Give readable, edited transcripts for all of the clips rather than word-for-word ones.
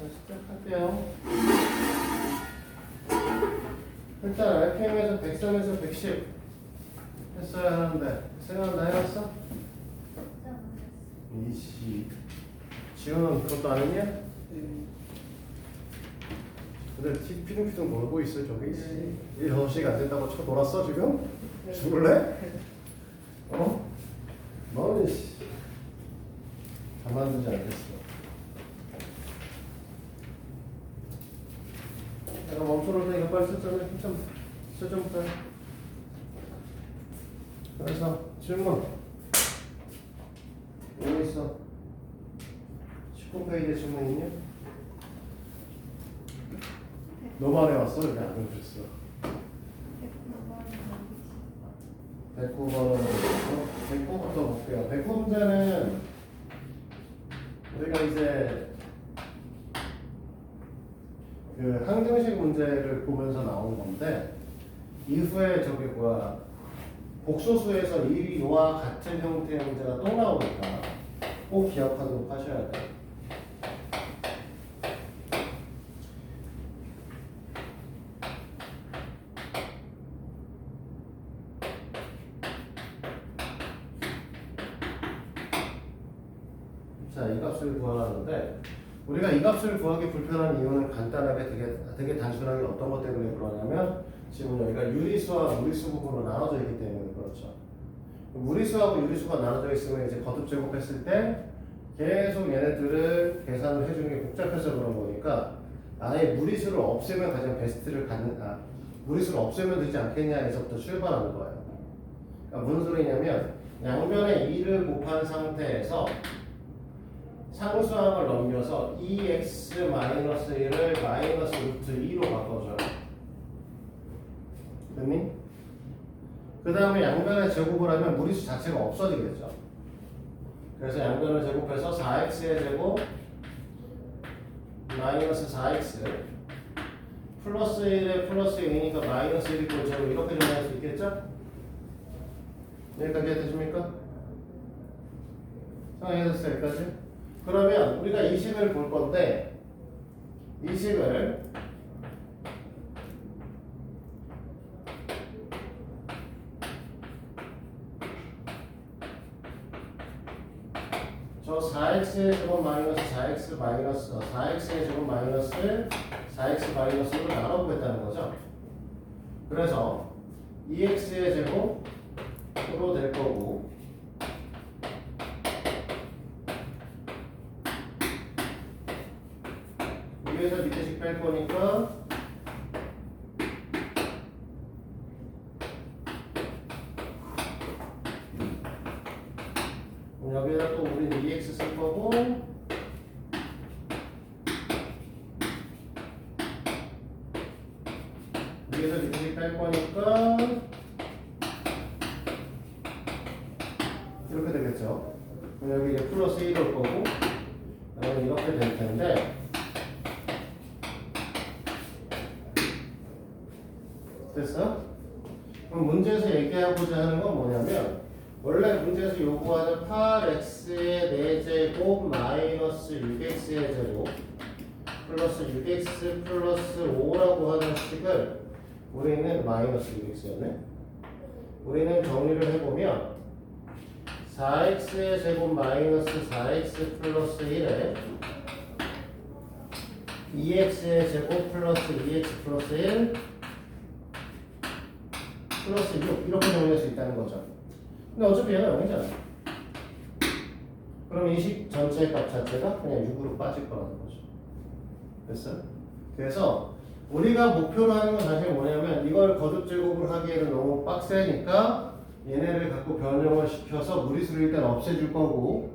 시작할게요. 일단 RPM에서 103에서 110 했어야 하는데 생각나 해봤어? 20. 지훈은 그것도 안 했냐? 근데 피둥피둥 놀고 있어 저기. 6시가 안 된다고 쳐 놀았어 지금? 죽을래? 어? 너는 가만두지 않겠어. 내가 멈춰놓을 테니까 빨리 설정부터 해. 그래서 질문 여기 있어. 19페이지에 질문 있냐? 너만 해왔어? 여기 안 해주셨어. 109번은 109부터 볼게요. 109 문제는 우리가 이제 그 항등식 문제를 보면서 나온 건데 이후에 저기 복소수에서 이와 같은 형태의 문제가 또 나오니까 꼭 기억하도록 하셔야 돼요. 자, 이 값을 구하라는데 우리가 이 값을 구하기 불편한 이유는 간단하게 되게 단순하게 어떤 것 때문에 그러냐면 지금 여기가 유리수와 무리수 부분으로 나눠져 있기 때문에 그렇죠. 무리수하고 유리수가 나눠져 있으면 이제 거듭 제곱했을 때 계속 얘네들을 계산을 해주는 게 복잡해서 그런 거니까 아예 무리수를 없애면 가장 베스트를 갖는 무리수를 없애면 되지 않겠냐에서부터 출발하는 거예요. 그러니까 무슨 소리냐면 양변에 2를 곱한 상태에서 상수항을 넘겨서 2x-1을 마이너스 루트 2로 바꿔줘요. 됐니? 그 다음에 양변에 제곱을 하면 무리수 자체가 없어지겠죠. 그래서 양변을 제곱해서 4x의 제곱 마이너스 4x 플러스 1에 플러스 2니까 마이너스 1이 꼴제로 이렇게 정리할 수 있겠죠? 여기까지 되십니까? 상황해서 여기까지? 그러면 우리가 20을 볼 건데 20을 저 4x의 제곱 마이너스 4x 마이너스 4x의 제곱 마이너스 4x 마이너스로 나눠보겠다는 거죠. 그래서 2x의 제곱으로 될 거고 위에서 밑에씩 뺄 거니까 여기다 또 우리는 2x 쓸 거고 위에서 밑에씩 뺄 거니까 이렇게 되겠죠. 그럼 여기 이제 플러스 1이 올 거고 그러면 이렇게 될 텐데 됐어? 그럼 문제에서 얘기하고자 하는 건 뭐냐면 원래 문제에서 요구하는 8x의 4제곱 마이너스 6x의 제곱 플러스 6x 플러스 5라고 하는 식을 우리는 마이너스 6x였네. 우리는 정리를 해보면 4x의 제곱 마이너스 4x 플러스 1에 2x의 제곱 플러스 2x 플러스 1 플러스 6 이렇게 정리할 수 있다는 거죠. 근데 어차피 얘가 0이잖아. 그럼 이 식 전체의 값 자체가 그냥 6으로 빠질 거라는 거죠. 됐어? 그래서 우리가 목표로 하는 건 사실 뭐냐면 이걸 거듭 제곱을 하기에는 너무 빡세니까 얘네를 갖고 변형을 시켜서 무리수를 일단 없애줄 거고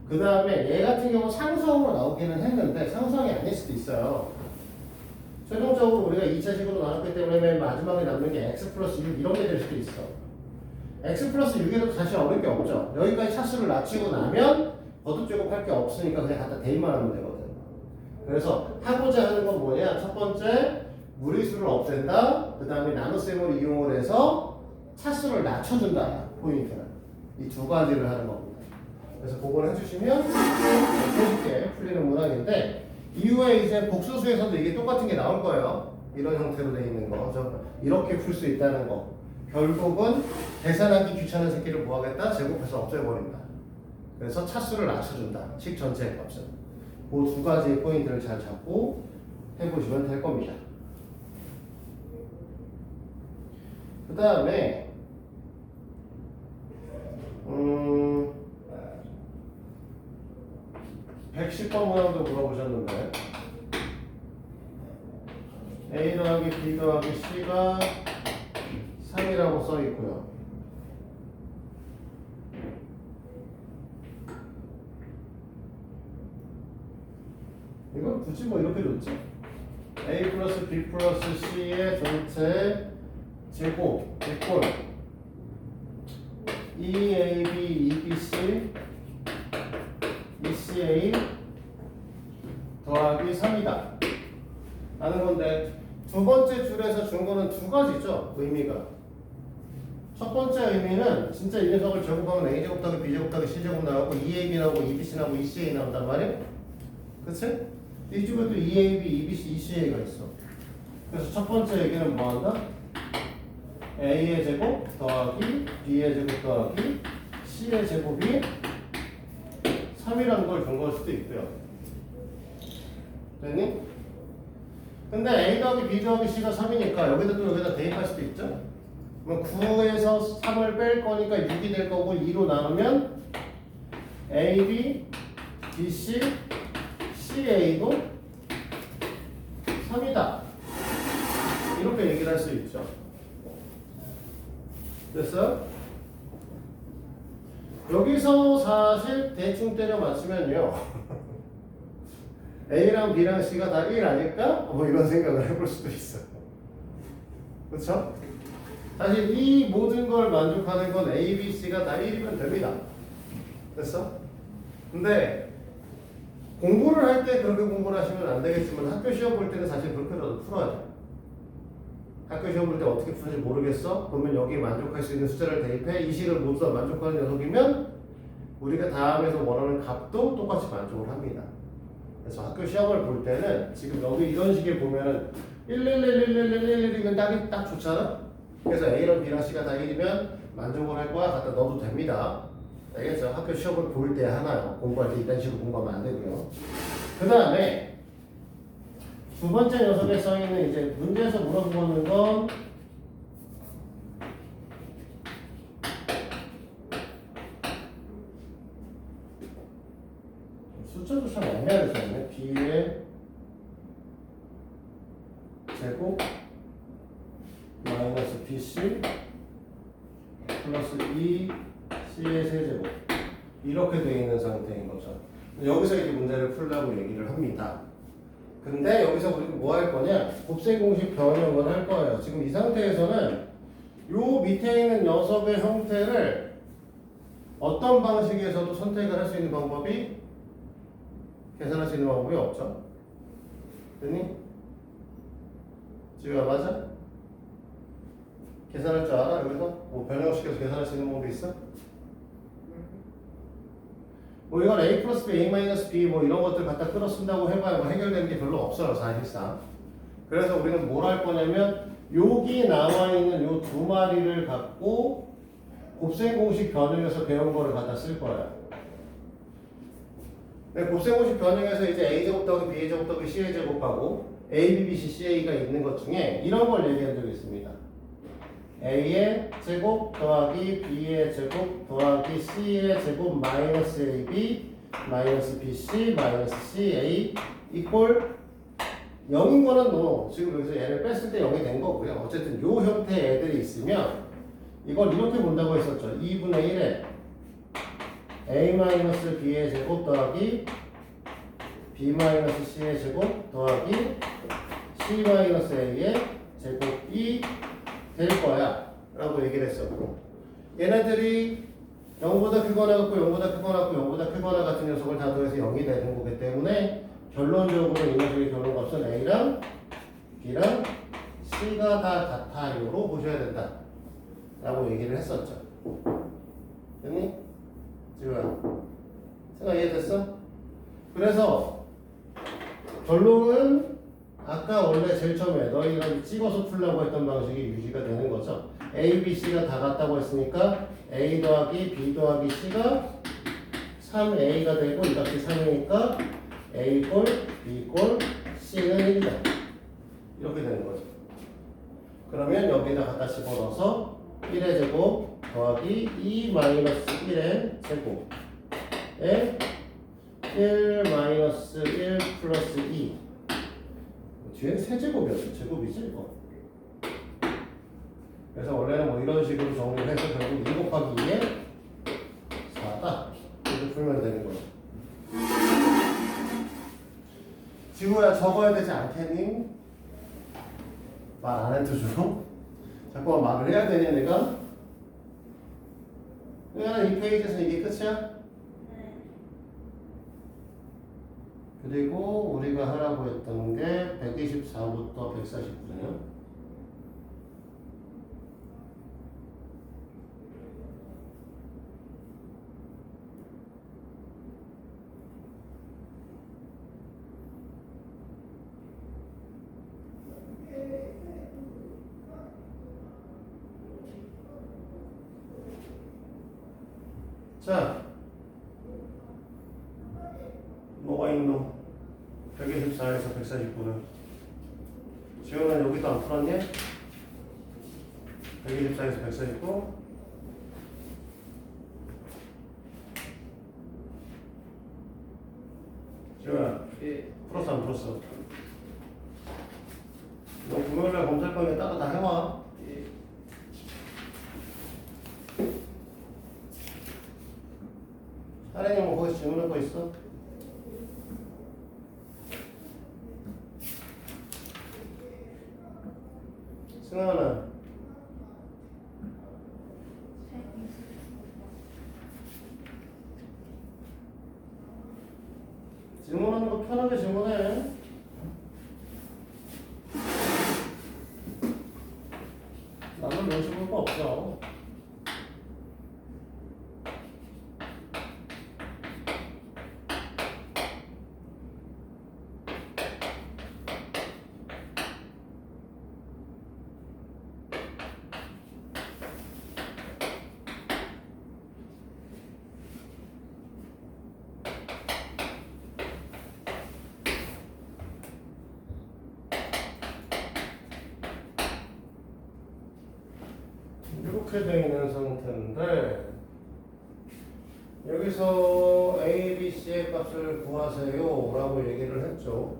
그 다음에 얘 같은 경우 상수항으로 나오기는 했는데 상수항이 아닐 수도 있어요. 최종적으로 우리가 2차식으로 나눴기 때문에 맨 마지막에 남는 게 x 플러스 6 이런 게 될 수도 있어. x 플러스 6에도 사실 어려울 게 없죠. 여기까지 차수를 낮추고 나면 거듭 제곱할 게 없으니까 그냥 갖다 대입만 하면 되거든. 그래서 하고자 하는 건 뭐냐? 첫 번째 무리수를 없앤다. 그 다음에 나눗셈을 이용을 해서 차수를 낮춰준다. 포인트는 이 두 가지를 하는 겁니다. 그래서 그걸 해주시면 쉽게 풀리는 문항인데 이후에 이제 복수수에서도 이게 똑같은 게 나올 거예요. 이런 형태로 돼 있는 거. 이렇게 풀 수 있다는 거. 결국은 계산하기 귀찮은 새끼를 뭐 하겠다? 제곱해서 없애버린다. 그래서 차수를 낮춰준다. 식 전체의 값은. 그 두 가지의 포인트를 잘 잡고 해보시면 될 겁니다. 그 다음에 110번 문항도 물어보셨는데 A 더하기 B 더하기 C가 3이라고 써 있고요. 이건 굳이 뭐 이렇게 줬죠. A 플러스 B 플러스 C의 전체 제곱 이꼴 2AB 2BC 2CA 더하기 3이다 라는 건데 두 번째 줄에서 준 거는 두 가지죠. 의미가 첫 번째 의미는 진짜 이 녀석을 제곱하면 A제곱 더하기 B제곱 더하기 C제곱 나오고 2AB 나오고 2BC 나오고 2CA 나온단 말이에요. 그치? 이 중에도 2AB, 2BC, 2CA가 있어. 그래서 첫 번째 얘기는 뭐 한다? A의 제곱 더하기 B의 제곱 더하기 C의 제곱이 3이라는 걸 준 걸 수도 있고요. 됐니? 근데 A 더하기 B 더하기 C가 3이니까 여기다 또 여기다 대입할 수도 있죠? 그럼 9에서 3을 뺄 거니까 6이 될 거고 2로 나누면 AB, BC, CA도 3이다. 이렇게 얘기를 할 수 있죠. 됐어요? 여기서 사실 대충 때려 맞추면요. A랑 B랑 C가 다 1 아닐까? 뭐 이런 생각을 해볼 수도 있어요. 그렇죠? 사실 이 모든 걸 만족하는 건 A, B, C가 다 1이면 됩니다. 됐어? 근데 공부를 할 때 그렇게 공부를 하시면 안 되겠지만 학교 시험 볼 때는 사실 그렇게라도 풀어야 돼. 학교 시험 볼 때 어떻게 푸는지 모르겠어? 그러면 여기에 만족할 수 있는 숫자를 대입해. 이 식을 모두 다 만족하는 녀석이면 우리가 다음에서 원하는 값도 똑같이 만족을 합니다. 그래서 학교 시험을 볼 때는 지금 여기 이런 식에 보면은 111111111이면 딱 좋잖아? 그래서 A랑 B랑 C가 다 1이면 만족을 할 거야 갖다 넣어도 됩니다. 알겠죠? 학교 시험을 볼 때 하나요. 공부할 때 이딴 식으로 공부하면 안 되고요. 그 다음에 두 번째 녀석에 써있는 이제 문제에서 물어보는 건 숫자도 참 애매하게 써있네. B의 제곱 마이너스 BC 플러스 2C의 세제곱 이렇게 되어 있는 상태인 거죠. 여기서 이제 문제를 풀라고 얘기를 합니다. 근데 여기서 우리가 뭐 할 거냐? 곱셈 공식 변형을 할 거예요. 지금 이 상태에서는 요 밑에 있는 녀석의 형태를 어떤 방식에서도 선택을 할 수 있는 방법이 계산할 수 있는 방법이 없죠. 됐니? 지우야 맞아? 계산할 줄 알아? 여기서? 뭐 변형시켜서 계산할 수 있는 방법이 있어? 뭐 이건 A 플러스 B, A 마이너스 B 뭐 이런 것들 갖다 끌어 쓴다고 해봐야 뭐 해결되는 게 별로 없어요 사실상. 그래서 우리는 뭘 할 거냐면 여기 나와 있는 요 두 마리를 갖고 곱셈 공식 변형해서 배운 거를 갖다 쓸 거예요. 네, 곱셈 공식 변형해서 이제 A 제곱 더하기 B 제곱 더하기 C 제곱하고 A, B, B, C, C가 있는 것 중에 이런 걸 얘기한 적이 있습니다. A의 제곱 더하기 B의 제곱 더하기 C의 제곱 마이너스 AB 마이너스 BC 마이너스 CA 이꼴 0인 거는 뭐 지금 여기서 얘를 뺐을 때 0이 된 거고요. 어쨌든 요 형태의 애들이 있으면 이걸 이렇게 본다고 했었죠. 2분의 1에 A 마이너스 B의 제곱 더하기 B 마이너스 C의 제곱 더하기 C 마이너스 A의 제곱이 될 거야 라고 얘기를 했었고 얘네들이 0보다 크거나 같고 0보다 크거나 같고 0보다 크거나 같은 녀석을 다 더해서 0이 되는 거기 때문에 결론적으로 이 녀석의 결론값은 A랑 B랑 C가 다 같아요로 보셔야 된다 라고 얘기를 했었죠. 됐니? 지금 생각 이해됐어? 그래서 결론은 아까 원래 제일 처음에 너희가 찍어서 풀려고 했던 방식이 유지가 되는 거죠. A, B, C가 다 같다고 했으니까 A 더하기 B 더하기 C가 3A가 되고 이 값이 3이니까 A 꼴 B 꼴 C는 1이다. 이렇게 되는 거죠. 그러면 여기다 갖다 집어넣어서 1의 제곱 더하기 2 마이너스 1의 제곱에 1 마이너스 1 플러스 2 뒤에는 세제곱이었어. 제곱이지 이거. 그래서 원래는 뭐 이런 식으로 정리를 해서 결국 1 곱하기 2에 4다. 이렇게 풀면 되는 거야. 지구야 적어야 되지 않겠니? 말 안 해도 줘? 자꾸 말을 해야 되냐 내가? 그냥 이 페이지에서 이게 끝이야? 그리고 우리가 하라고 했던 게 124부터 149네요. 자, 뭐가 있노? 124에서 149는 지금은 여기도 안 풀었니? 124에서 149 지금은 풀었어 안 풀었어? 너 금요일날 검사할 거면 따로 다 해와. 사장님 뭐 거기서 질문할 거 있어? 승환아 질문하는 거 편하게 질문해. 나는 눈치 볼 거 없어. 이렇게 되어 있는 상태인데 여기서 A, B, C의 값을 구하세요 라고 얘기를 했죠.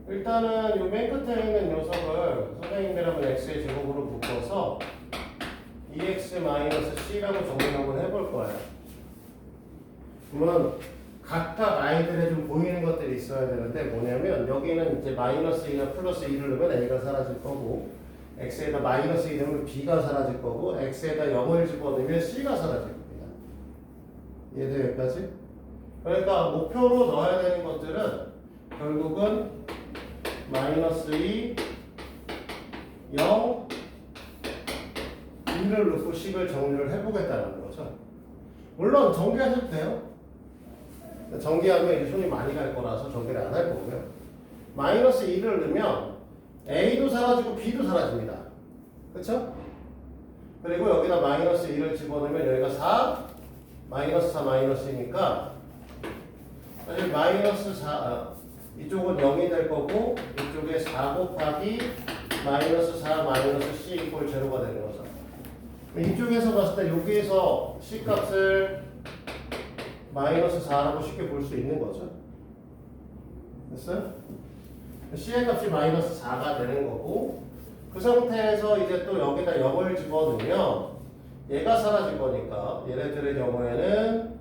일단은 이 맨 끝에 있는 녀석을 선생님이라면 X의 제곱으로 묶어서 EX-C라고 정리를 해볼 거예요. 그러면 각각 아이들에 좀 보이는 것들이 있어야 되는데 뭐냐면 여기는 이제 마이너스 2나 플러스 2를 넣으면 A가 사라질 거고 X에다 마이너스 2 넣으면 B가 사라질 거고 X에다 0을 집어넣으면 C가 사라질 겁니다. 이해돼요 여기까지? 그러니까 목표로 넣어야 되는 것들은 결국은 마이너스 2, 0, 2를 넣고 C를 정리를 해보겠다는 거죠. 물론 전개하셔도 돼요. 전개하면 이제 손이 많이 갈 거라서 전개를 안 할 거고요. 마이너스 2를 넣으면 A도 사라지고 B도 사라집니다. 그쵸? 그리고 여기다 마이너스 2를 집어넣으면 여기가 4, 마이너스 4, 마이너스 2니까 사실 마이너스 4, 이쪽은 0이 될 거고 이쪽에 4 곱하기 마이너스 4 마이너스 C 이꼴 제로가 되는 거죠. 이쪽에서 봤을 때 여기에서 C 값을 마이너스 4라고 쉽게 볼 수 있는 거죠. 됐어요? C의 값이 마이너스 4가 되는 거고 그 상태에서 이제 또 여기다 0을 집어넣으면 얘가 사라질 거니까 얘네들의 경우에는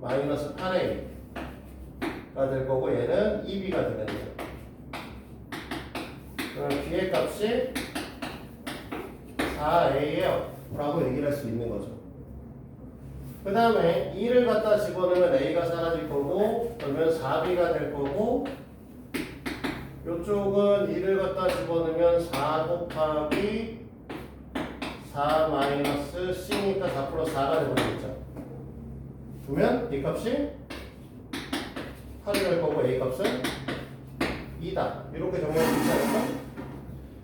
마이너스 8A가 될 거고 얘는 2B가 되겠네요. 그럼 B의 값이 4A예요 라고 얘기를 할 수 있는 거죠. 그 다음에 2를 갖다 집어넣으면 A가 사라질 거고 그러면 4B가 될 거고 이쪽은 2를 갖다 집어넣으면 4 곱하기 4 마이너스 C니까 4 플러스 4가 되버리겠죠. 그러면 이 값이 8이 될 거고 A 값은 2다. 이렇게 정리할 수 있지 않을까?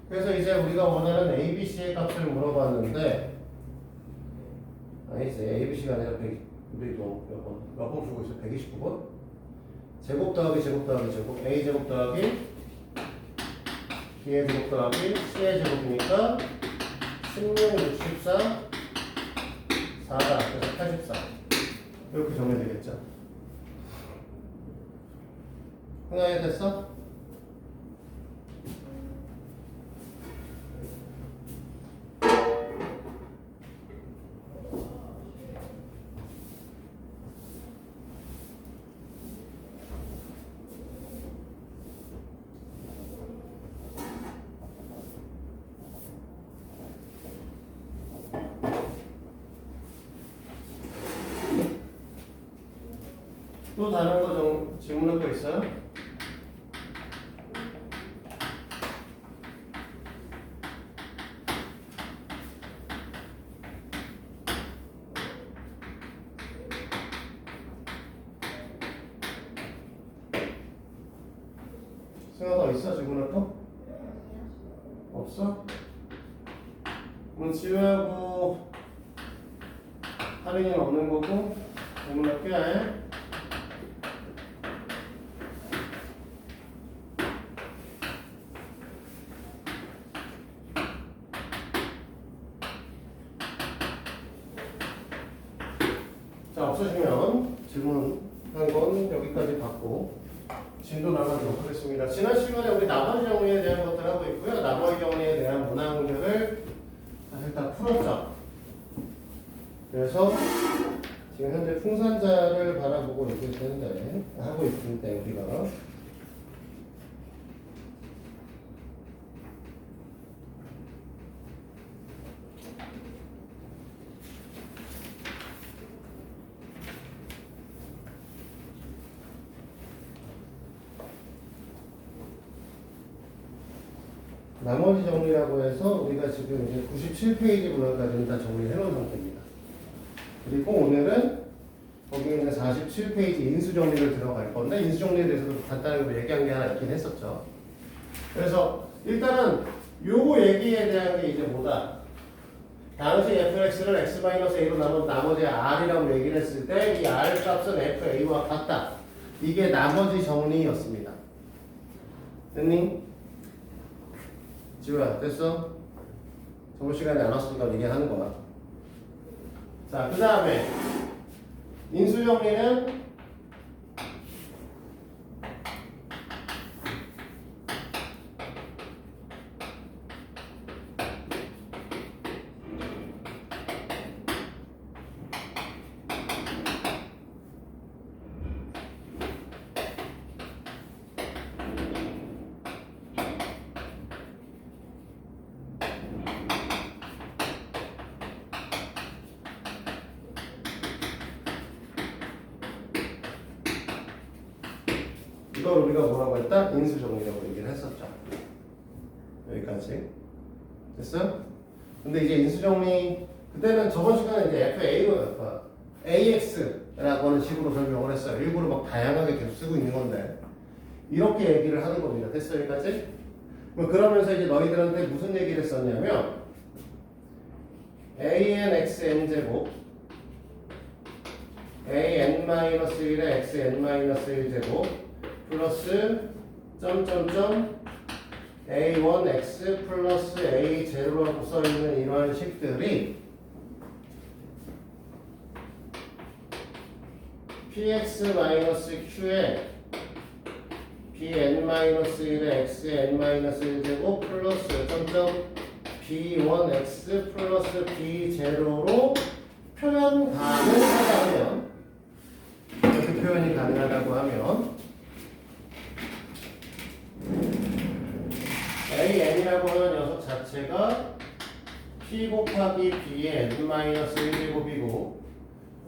그래서 이제 우리가 원하는 ABC의 값을 물어봤는데 아니지, ABC가 아니라 100, 우리도 몇 번 풀고 있어? 129번? 제곱 더하기 제곱 더하기 제곱 A 제곱 더하기 B의 제곱 더하기 C의 제곱이니까 16, 64, 4다. 그래서 84 이렇게 정리되겠죠. 하나 됐어? 또 다른 거 좀 질문할 거 있어요? 생각 있어? 질문할 거? 없어? 그럼 지우하고 할인은 없는 거고 질문할게. 아예. 자, 없으시면 질문한 건 여기까지 받고 진도 나가도록 하겠습니다. 지난 시간에 우리 나머지 정리에 대한 것들 하고 있고요. 나머지 정리에 대한 문항들을 사실 다 풀었죠. 그래서 지금 현재 풍산자를 바라보고 있을 텐데 하고 있을 때 우리가 나머지 정리라고 해서 우리가 지금 이제 97페이지 문항까지는 다 정리해 놓은 상태입니다. 그리고 오늘은 거기 있는 47페이지 인수 정리를 들어갈 건데 인수 정리에 대해서도 간단하게 얘기한 게 하나 있긴 했었죠. 그래서 일단은 요거 얘기에 대한 게 이제 뭐다? 당시 fx를 x-a로 나눈 나머지 r이라고 얘기를 했을 때 이 r 값은 fa와 같다. 이게 나머지 정리였습니다. 됐니? 지우야, 됐어? 저번 시간에 안 왔으니까 얘기하는 거야. 자, 그 다음에 인수 정리는 이걸 우리가 뭐라고 했다? 인수 정리라고 얘기를 했었죠. 여기까지 됐어? 근데 이제 인수 정리 그때는 저번 시간에 이제 AX라고 하는 식으로 설명을 했어요. 일부러 막 다양하게 계속 쓰고 있는 건데 이렇게 얘기를 하는 겁니다. 됐어? 여기까지? 뭐 그러면서 이제 너희들한테 무슨 얘기를 했었냐면 ANXN 제곱 AN-1의 XN-1 제곱 플러스 점점점 A1X 플러스 A0라고 써있는 이러한 식들이 PX-Q에 BN-1의 XN-1 제곱 플러스 점점 B1X 플러스 B0로 표현 가능하다면 이렇게 표현이 가능하다고 하면 AN이라고 하는 녀석 자체가 P 곱하기 B의 N-1제곱이고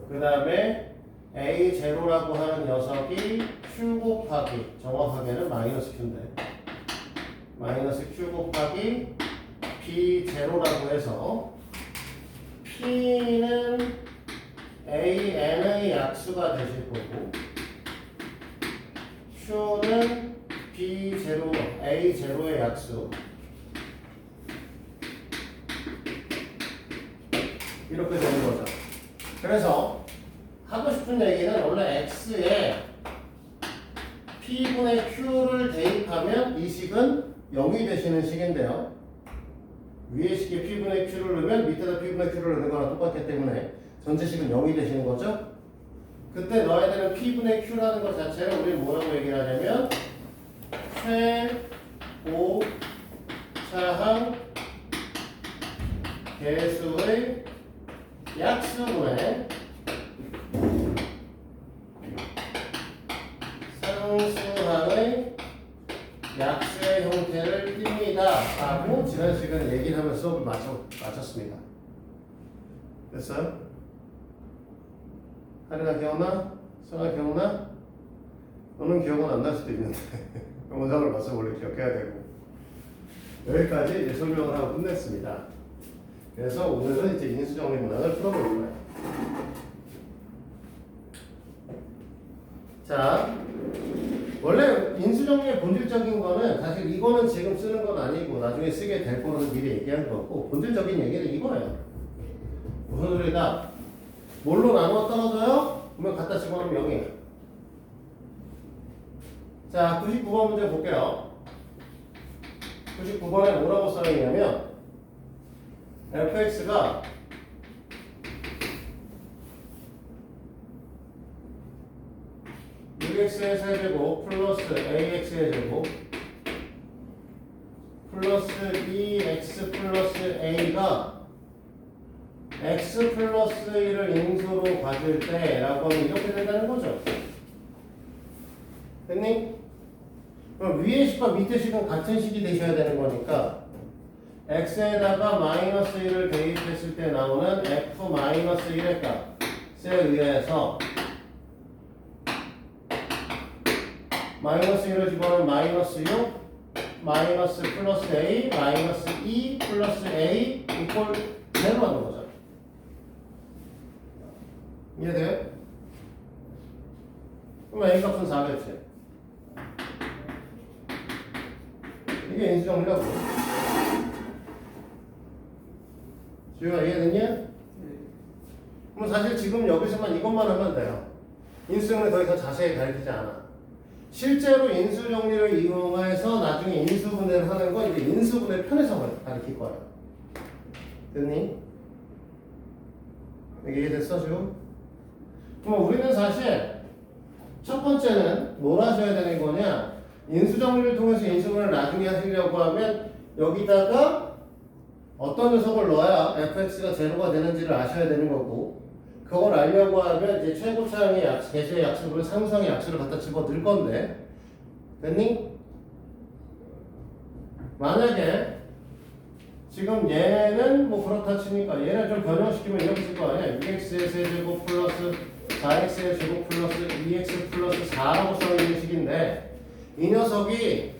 그 다음에 A0라고 하는 녀석이 Q 곱하기 정확하게는 마이너스 Q인데 마이너스 Q 곱하기 B0라고 해서 P는 AN의 약수가 되실 거고 Q는 B0, A0의 약수 이렇게 되는 거죠. 그래서 하고 싶은 얘기는 원래 X에 P분의 Q를 대입하면 이 식은 0이 되시는 식인데요. 위에 식에 P분의 Q를 넣으면 밑에다 P분의 Q를 넣는 거랑 똑같기 때문에 전체식은 0이 되시는 거죠. 그때 넣어야 되는 P분의 Q라는 것 자체를 우리는 뭐라고 얘기를 하냐면 최고차항 개수의 약수분의 상수항의 약수의 형태를 띱니다 라고 지난 시간에 얘기를 하면서 수업을 마쳤습니다. 됐어요? 하리나 기억나? 선아 기억나? 너는 기억은 안 날 수도 있는데 영상을 봐서 원래 기억해야 되고. 여기까지 이제 설명을 하고 끝냈습니다. 그래서 오늘은 이제 인수정리 문항을 풀어볼 거예요. 자, 원래 인수정리의 본질적인 거는 사실 이거는 지금 쓰는 건 아니고 나중에 쓰게 될 거는 미리 얘기한 거고, 본질적인 얘기는 이거예요. 무슨 소리다? 뭘로 나누어 떨어져요? 그러면 갖다 집어넣으면 0이에요. 자, 99번 문제 볼게요. 99번에 뭐라고 써있냐면 fx가 x의 세제곱 플러스 ax의 제곱 플러스 2x 플러스 a가 x 플러스 1을 인수로 가질 때 라고 하면 이렇게 된다는 거죠. 됐니? 그럼 위의 식과 밑의 식은 같은 식이 되셔야 되는 거니까 x에다가 마이너스 1을 대입했을 때 나오는 f 마이너스 1의 값에 의해서 마이너스 1을 집어넣으면 마이너스 6 마이너스 플러스 a 마이너스 2 플러스 a 이퀄 0 하는 거죠. 이해돼요? 그럼 a 값은 4겠지. 이게 인수정리라고. 지우가 이해됐냐? 그럼 사실 지금 여기서만 이것만 하면 돼요. 인수정리 더 이상 자세히 가르치지 않아. 실제로 인수정리를 이용해서 나중에 인수분해를 하는 건 이제 인수분해 편에서 가르칠 거예요. 됐니? 이게 이해됐어 지금? 그럼 우리는 사실 첫 번째는 뭘 하셔야 되는 거냐? 인수정리를 통해서 인수분해를 나중에 하시려고 하면 여기다가 어떤 녀석을 넣어야 fx가 제로가 되는지를 아셔야 되는 거고, 그걸 알려고 하면 이제 최고차항의 개수의 약수를 상수항의 약수를 갖다 집어 넣을 건데, 됐니? 만약에 지금 얘는 뭐 그렇다 치니까 얘를 좀 변형시키면 이렇게 쓸 거 아니야? 2x의 세제곱 플러스 4x의 제곱 플러스 2x 플러스 4라고 써있는 식인데, 이 녀석이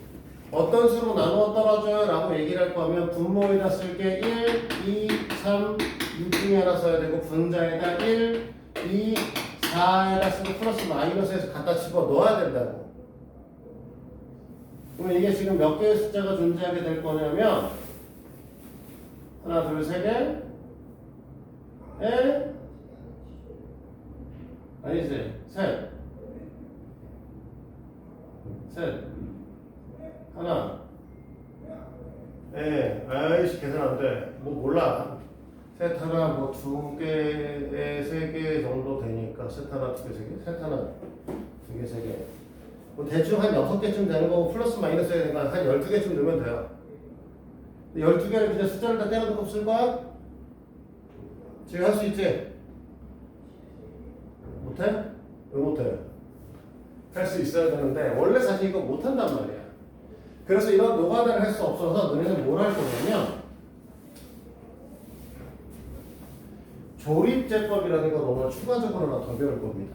어떤 수로 나누어 떨어져요? 라고 얘기를 할 거면 분모에다 쓸게 1, 2, 3, 6 중에 하나 써야 되고, 분자에다 1, 2, 4에다 쓰고 플러스 마이너스에서 갖다 집어 넣어야 된다고. 그러면 이게 지금 몇 개의 숫자가 존재하게 될 거냐면 하나, 둘, 세 개, 아니지, 셋, 하나, 아이씨 계산 안 돼. 뭐 몰라. 셋 하나 뭐 두 개, 세 개 정도 되니까 셋 하나, 두 개, 세 개, 셋 하나, 두 개, 세 개. 뭐 대충 한 6개쯤 되는 거고 플러스 마이너스 해야 되니까 한 12개쯤 넣으면 돼요. 12개를 그냥 숫자를 다 떼어놓고 쓸 거야? 지금 할 수 있지? 못해? 왜 못해? 할 수 있어야 되는데 원래 사실 이거 못한단 말이야. 그래서 이런 노가다를 할 수 없어서 너네는 뭘 할 거냐면 조립제법이라는 거 너무 추가적으로 하나 더 배울 겁니다.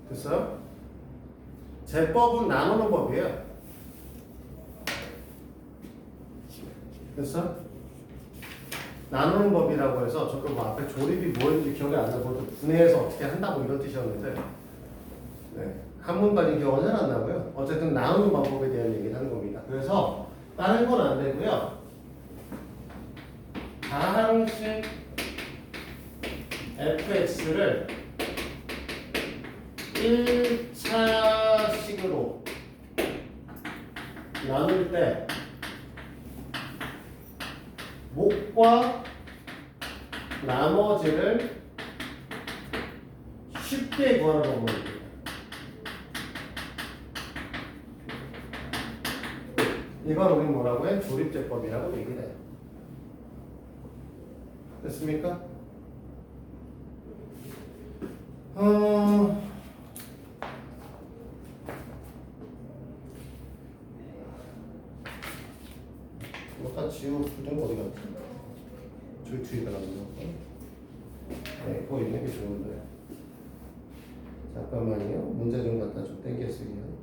됐어요? 제법은 나누는 법이에요. 됐어? 나누는 법이라고 해서 저도 뭐 앞에 조립이 뭐였는지 기억이 안 나고 분해해서 어떻게 한다고 이런 뜻이었는데 네, 한문까지 기억은 잘 안 나고요. 어쨌든 나누는 방법에 대한 얘기를 하는 겁니다. 그래서 다른 건 안 되고요. 가항식 fx를 1차식으로 나눌 때 목과 나머지를 쉽게 구하는 방법입니다. 이걸 우리 뭐라고 해? 조립제법이라고 얘기를 해요. 됐습니까? 아까 지우 부정 어디 갔지? 저기 뒤에 들어갔나? 네, 그거 있는 게 좋은데. 잠깐만요. 문제 좀 갖다 좀 땡겼으면.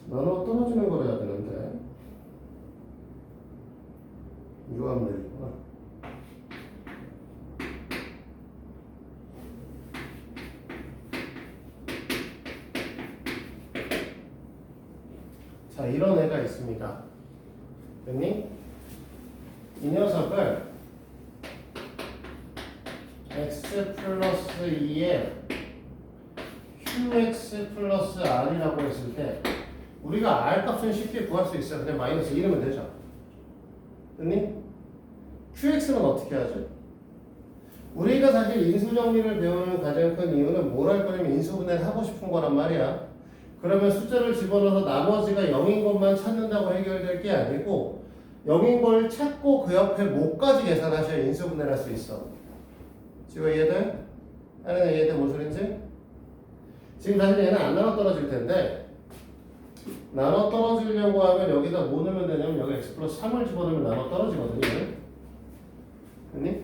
나눠 떨어지는 걸 해야 되는데 유함 내리구나. 자, 이런 애가 있습니다. 됐니? 이 녀석을 x 플러스 2에 qx 플러스 r이라고 했을 때 우리가 r 값은 쉽게 구할 수 있어요. 그냥 마이너스 1이면 되죠. 됐니? qx는 어떻게 하죠? 우리가 사실 인수정리를 배우는 가장 큰 이유는 뭘 할 거냐면 인수분해를 하고 싶은 거란 말이야. 그러면 숫자를 집어넣어서 나머지가 0인 것만 찾는다고 해결될 게 아니고 0인 걸 찾고 그 옆에 뭐까지 계산하셔야 인수분해를 할 수 있어. 지금 이해돼? 하나 이해돼? 뭔 소린지? 지금 사실 얘는 안 나눠 떨어질 텐데 나눠 떨어지려고 하면 여기다 뭐 넣으면 되냐면 여기 x 플러스 3을 집어넣으면 나눠 떨어지거든요. 됐니?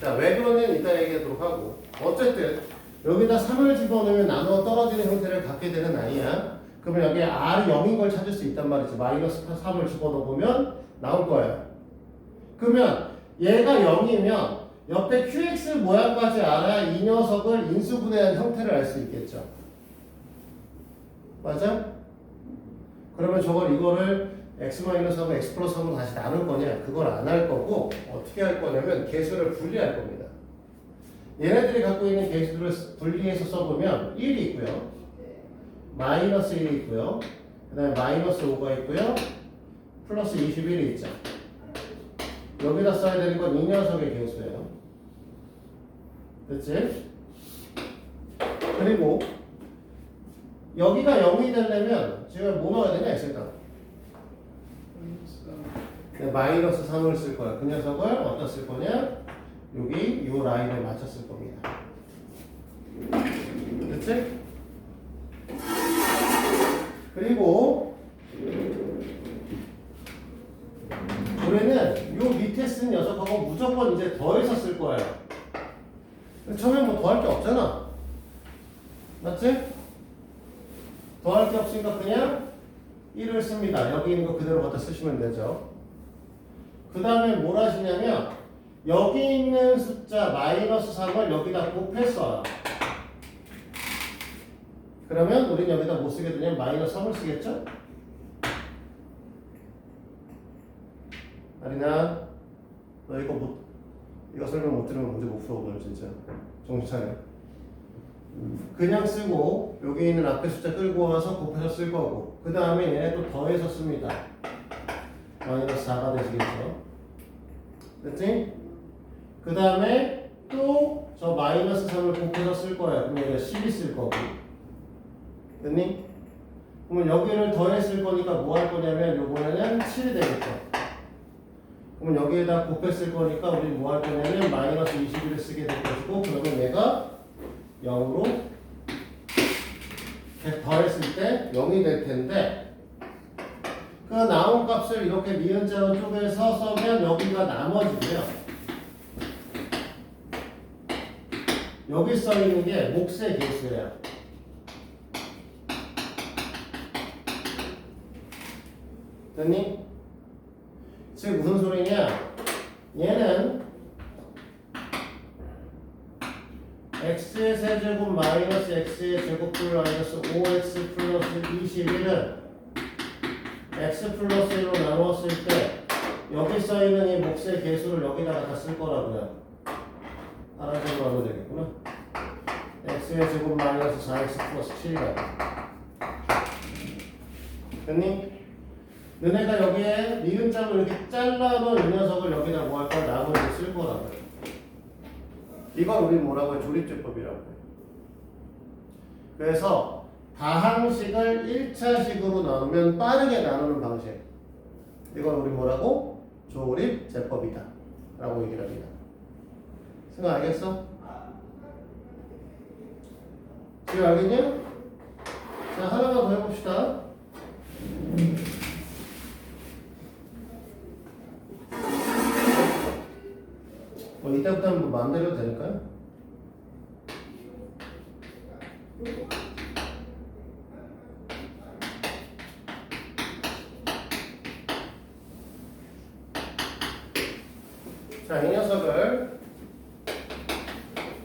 자, 왜 그러냐는 이따 얘기하도록 하고 어쨌든 여기다 3을 집어넣으면 나눠 떨어지는 형태를 갖게 되는 아이야. 그러면 여기 r 0인 걸 찾을 수 있단 말이지. 마이너스 3을 집어넣으면 나올 거예요. 그러면 얘가 0이면 옆에 qx 모양까지 알아야 이 녀석을 인수분해한 형태를 알 수 있겠죠. 맞아? 그러면 이거를 x-3하고 x 플러스 3으로 다시 나눌 거냐? 그걸 안 할 거고 어떻게 할 거냐면 개수를 분리할 겁니다. 얘네들이 갖고 있는 개수를 분리해서 써보면 1이 있고요. 마이너스 1이 있고요. 그 다음에 마이너스 5가 있고요. 플러스 21이 있죠. 여기다 써야 되는 건 이 녀석의 개수예요. 됐지? 그리고 여기가 0이 되려면 지금 뭐 넣어야 되냐? x에다 마이너스 3을 쓸 거야. 그 녀석을 어디다 쓸 거냐? 여기 이 라인에 맞춰 쓸 겁니다. 됐지? 그리고 우리는 요 밑에 쓴 녀석하고 무조건 이제 더해서 쓸 거예요. 처음에 뭐 더할 게 없잖아. 맞지? 더할 게 없으니까 그냥 1을 씁니다. 여기 있는 거 그대로 갖다 쓰시면 되죠. 그 다음에 뭘 하시냐면 여기 있는 숫자 마이너스 3을 여기다 곱했어요. 그러면 우린 여기다 뭐 쓰게 되냐면 마이너스 3을 쓰겠죠? 아리나 너 이거 설명 못 들으면 문제 못 풀어 오늘 진짜 정신 차려. 그냥 쓰고 여기 있는 앞에 숫자 끌고 와서 곱해서 쓸 거고 그 다음에 얘네 또 더해서 씁니다. 마이너스 4가 되시겠죠. 됐지? 그 다음에 또 저 마이너스 3을 곱해서 쓸 거야. 그럼 여기가 10이 쓸 거고. 됐니? 그러면 여기를 더했을 거니까 뭐 할 거냐면 요번에는 7이 되겠죠. 그럼 여기에다 곱했을 거니까 우리 뭐 할 거냐면 마이너스 21을 쓰게 될 것이고 그러면 얘가 0으로 더했을 때 0이 될 텐데 그 나온 값을 이렇게 니은자로 쪼개서 써면 여기가 나머지고요. 여기 써있는 게 몫의 개수예요. 됐니? 즉 무슨 소리냐? 얘는 x의 세제곱 마이너스 x의 제곱분 마이너스 5x 플러스 21은 x 플러스 1로 나누었을 때 여기 써있는 이 몫의 개수를 여기다가 다 쓸 거라고요. 파란색으로 하면 되겠구나. x의 제곱 마이너스 4x 플러스 7이라고. 됐니? 너네가 여기에 니은자로 이렇게 잘라놓은 이 녀석을 여기다 뭐 할 거야? 나머지 쓸 거라고요. 이걸 우리 뭐라고 해? 조립제법이라고 해. 그래서 다항식을 1차식으로 나누면 빠르게 나누는 방식. 이걸 우리 뭐라고? 조립제법이다 라고 얘기를 합니다. 생각 알겠어? 지금 알겠냐? 자, 하나만 더 해봅시다. 이때부터 한번 마음대로 해도 될까요? 자, 이 녀석을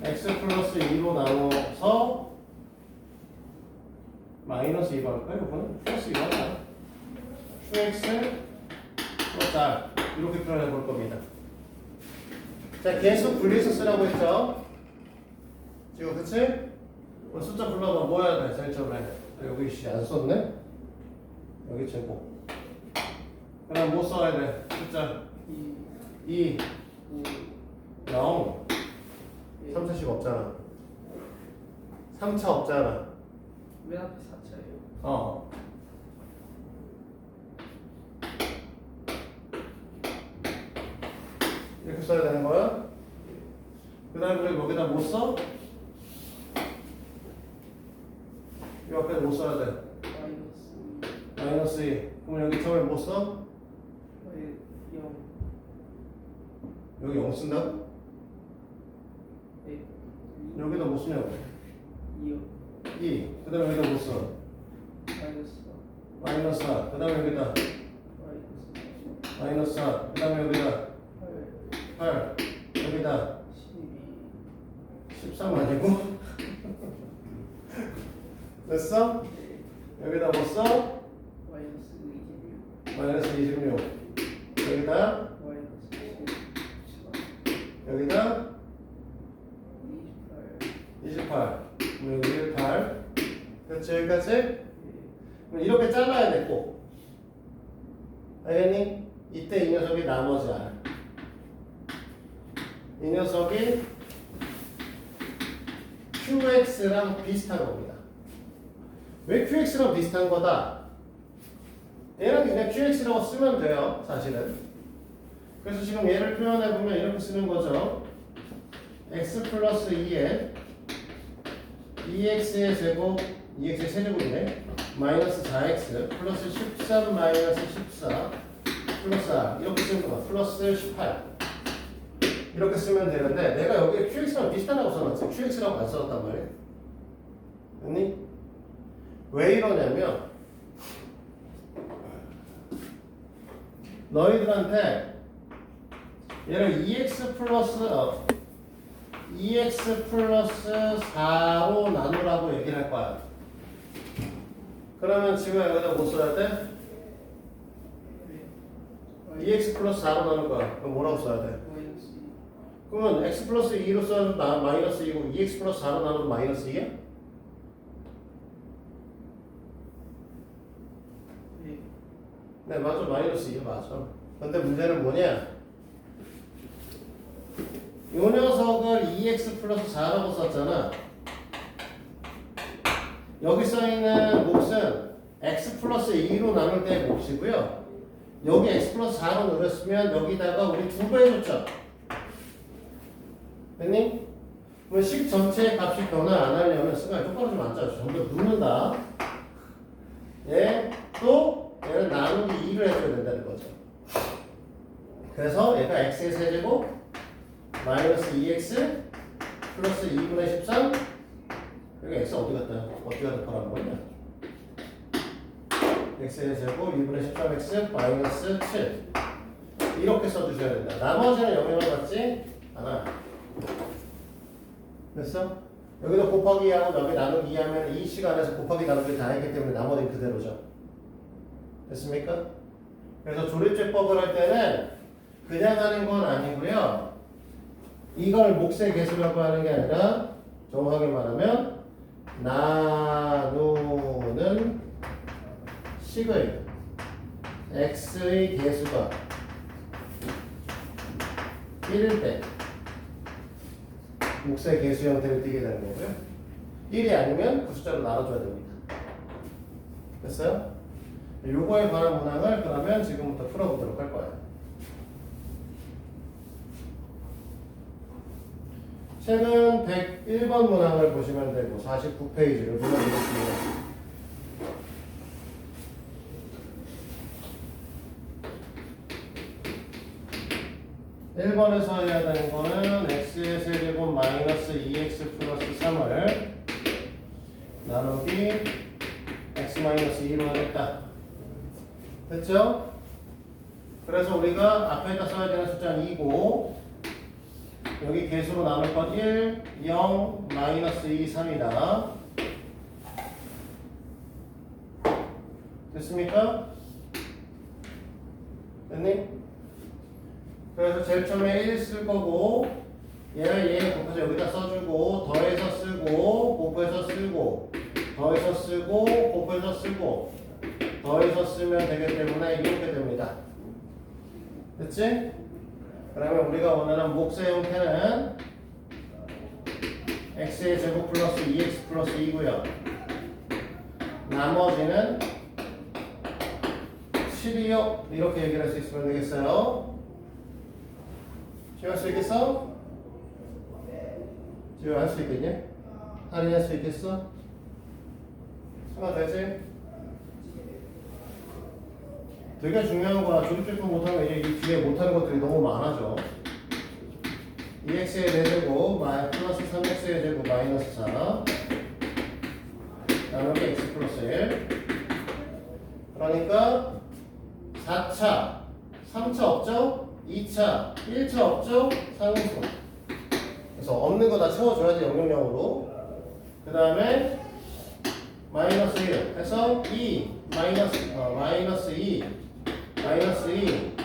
x 플러스 2로 나눠서 마이너스 2로 할까요? 이거는 플러스 2로 할까요? qx 플러스 r 이렇게 표현해 볼 겁니다. 자, 계수 분리해서 쓰라고 했죠? 지금 그치? 숫자 불러봐. 뭐 해야 돼? 제일 처음에 여기 안 썼네? 여기 제곱. 그럼 뭐 써야 돼? 숫자 2 0 3차씩 없잖아. 3차 없잖아. 맨 앞에 4차예요. 어. 이렇게 써야 되는 거야? 그 다음에 우리 여기다 뭐 써? 이 앞에 뭐 써야 돼? 마이너스 2. 그럼 여기 처음에 뭐 써? 0. 여기 0 쓴다고? 네. 여기다 뭐 쓰냐고? 2요. 2. 그 다음에 여기다 뭐 써? 마이너스 4. 그 다음에 여기다 마이너스 4. 그 다음에 여기다 8. 여기다 13 아니고? 됐어? 여기다 뭐 써? 마이너스 26. 여기다 여기다 28. 여기 8. 그렇지, 여기까지? 그럼 이렇게 잘라야 돼, 꼭. 알겠니? 이때 이 녀석이 나머지 R. 이 녀석이 QX랑 비슷한 겁니다. 왜 QX랑 비슷한 거다? 얘는 그냥 QX라고 쓰면 돼요, 사실은. 그래서 지금 얘를 표현해보면 이렇게 쓰는 거죠. X 플러스 2에 2X의 제곱, 2X의 세제곱이네. 마이너스 4X 플러스 13 마이너스 14 플러스 R. 이렇게 쓰는 거야. 플러스 18. 이렇게 쓰면 되는데 내가 여기에 QX랑 비슷하다고 써놨지. QX라고 안 써놨단 말이야. 아니? 왜 이러냐면 너희들한테 얘를 2x 플러스 4로 나누라고 얘기를 할 거야. 그러면 지금 여기다 뭐 써야 돼? 2x 플러스 4로 나눌 거야. 그럼 뭐라고 써야 돼? 그러면 x 플러스 2로 써도 마이너스 2고 2x 플러스 4로 나누면 마이너스 2야? 네, 맞아. 마이너스 2야, 맞아. 근데 문제는 뭐냐? 요 녀석을 2x 플러스 4라고 썼잖아. 여기 써있는 몫은 x 플러스 2로 나눌 때의 몫이고요. 여기 x 플러스 4로 넣었으면 여기다가 우리 2배 해줬죠. 됐니? 그러면 식 전체의 값이 변화 안 하려면 순간 똑바로 좀 앉아줘. 전부 눕는다. 얘 또 얘는 나누기 2를 해줘야 된다는 거죠. 그래서 얘가 x의 세제곱 마이너스 2x 플러스 2분의 13 여기 x 어디 갔다 더라는 거냐? x의 제곱 2분의 13x 마이너스 7 이렇게 써주셔야 된다. 나머지는 영향을 받지 않아. 됐어? 여기도 곱하기 하고 여기 나누기 하면 이 시간에서 곱하기 나누기 다 했기 때문에 나머지는 그대로죠. 됐습니까? 그래서 조립제법을 할 때는 그냥 하는 건 아니고요. 이걸 몫의 개수라고 하는 게 아니라 정확하게 말하면 나누는 식의 x의 개수가 1일 때 몫의 개수 형태를 띠게 되는 거고요. 1이 아니면 그 숫자로 나눠줘야 됩니다. 됐어요? 요거에 관한 문항을 그러면 지금부터 풀어보도록 할 거예요. 책은 101번 문항을 보시면 되고 49페이지를 보여드리겠습니다. 1번에서 해야 되는 거는 x의 세제곱 마이너스 2x 플러스 3을 나누기 x 마이너스 2로 하겠다. 됐죠? 그래서 우리가 앞에다 써야 되는 숫자는 2고 여기 개수로 나눌 건 1, 0, 마이너스 2, 3이다. 됐습니까? 됐니? 그래서 제일 처음에 1 쓸 거고 얘를 얘 곱해서 여기다 써주고 더해서 쓰고 곱해서 쓰고 더해서 쓰고 곱해서 쓰고 더해서 쓰면 되기 때문에 이렇게 됩니다. 됐지? 그러면 우리가 원하는 몫의 형태는 x의 제곱 플러스 2x 플러스 2고요. 나머지는 7이요. 이렇게 얘기를 할 수 있으면 되겠어요. 지금 할 수 있겠어? 지금 할 수 있겠냐? 할인할 수 있겠어? 생각 되지? 되게 중요한 거야. 조립제품 못하면 이 뒤에 못하는 것들이 너무 많아져. 2x의 4제곱 플러스 3x의 제곱 마이너스 4 나누기 x 플러스 1 그러니까 4차 3차 없죠? 2차 1차 없죠? 상수 그래서 없는 거 다 채워줘야 돼 영역량으로. 그 다음에 마이너스 1 해서 2 마이너스 2 마이너스 2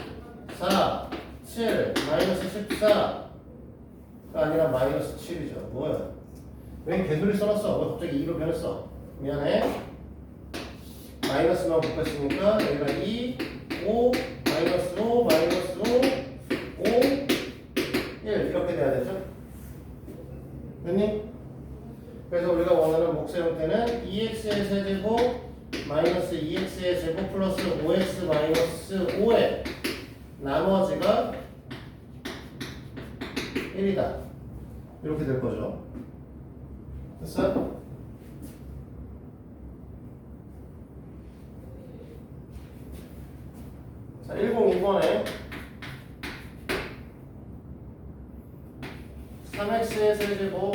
4 7 마이너스 14가 아니라 마이너스 7이죠. 뭐야? 왜 개소리 써놨어? 왜 갑자기 2로 변했어? 미안해. 마이너스만 곱했으니까 여기가 2 5 마이너스 5 마이너스 5 5 1 이렇게 돼야 되죠? 됐니? 그래서 우리가 원하는 몫의 형태는 2x의 세제곱 마이너스 2x의 제곱 플러스 5x 마이너스 5의 나머지가 1이다. 이렇게 될 거죠. 됐어요? 자, 102번에 3x의 세제곱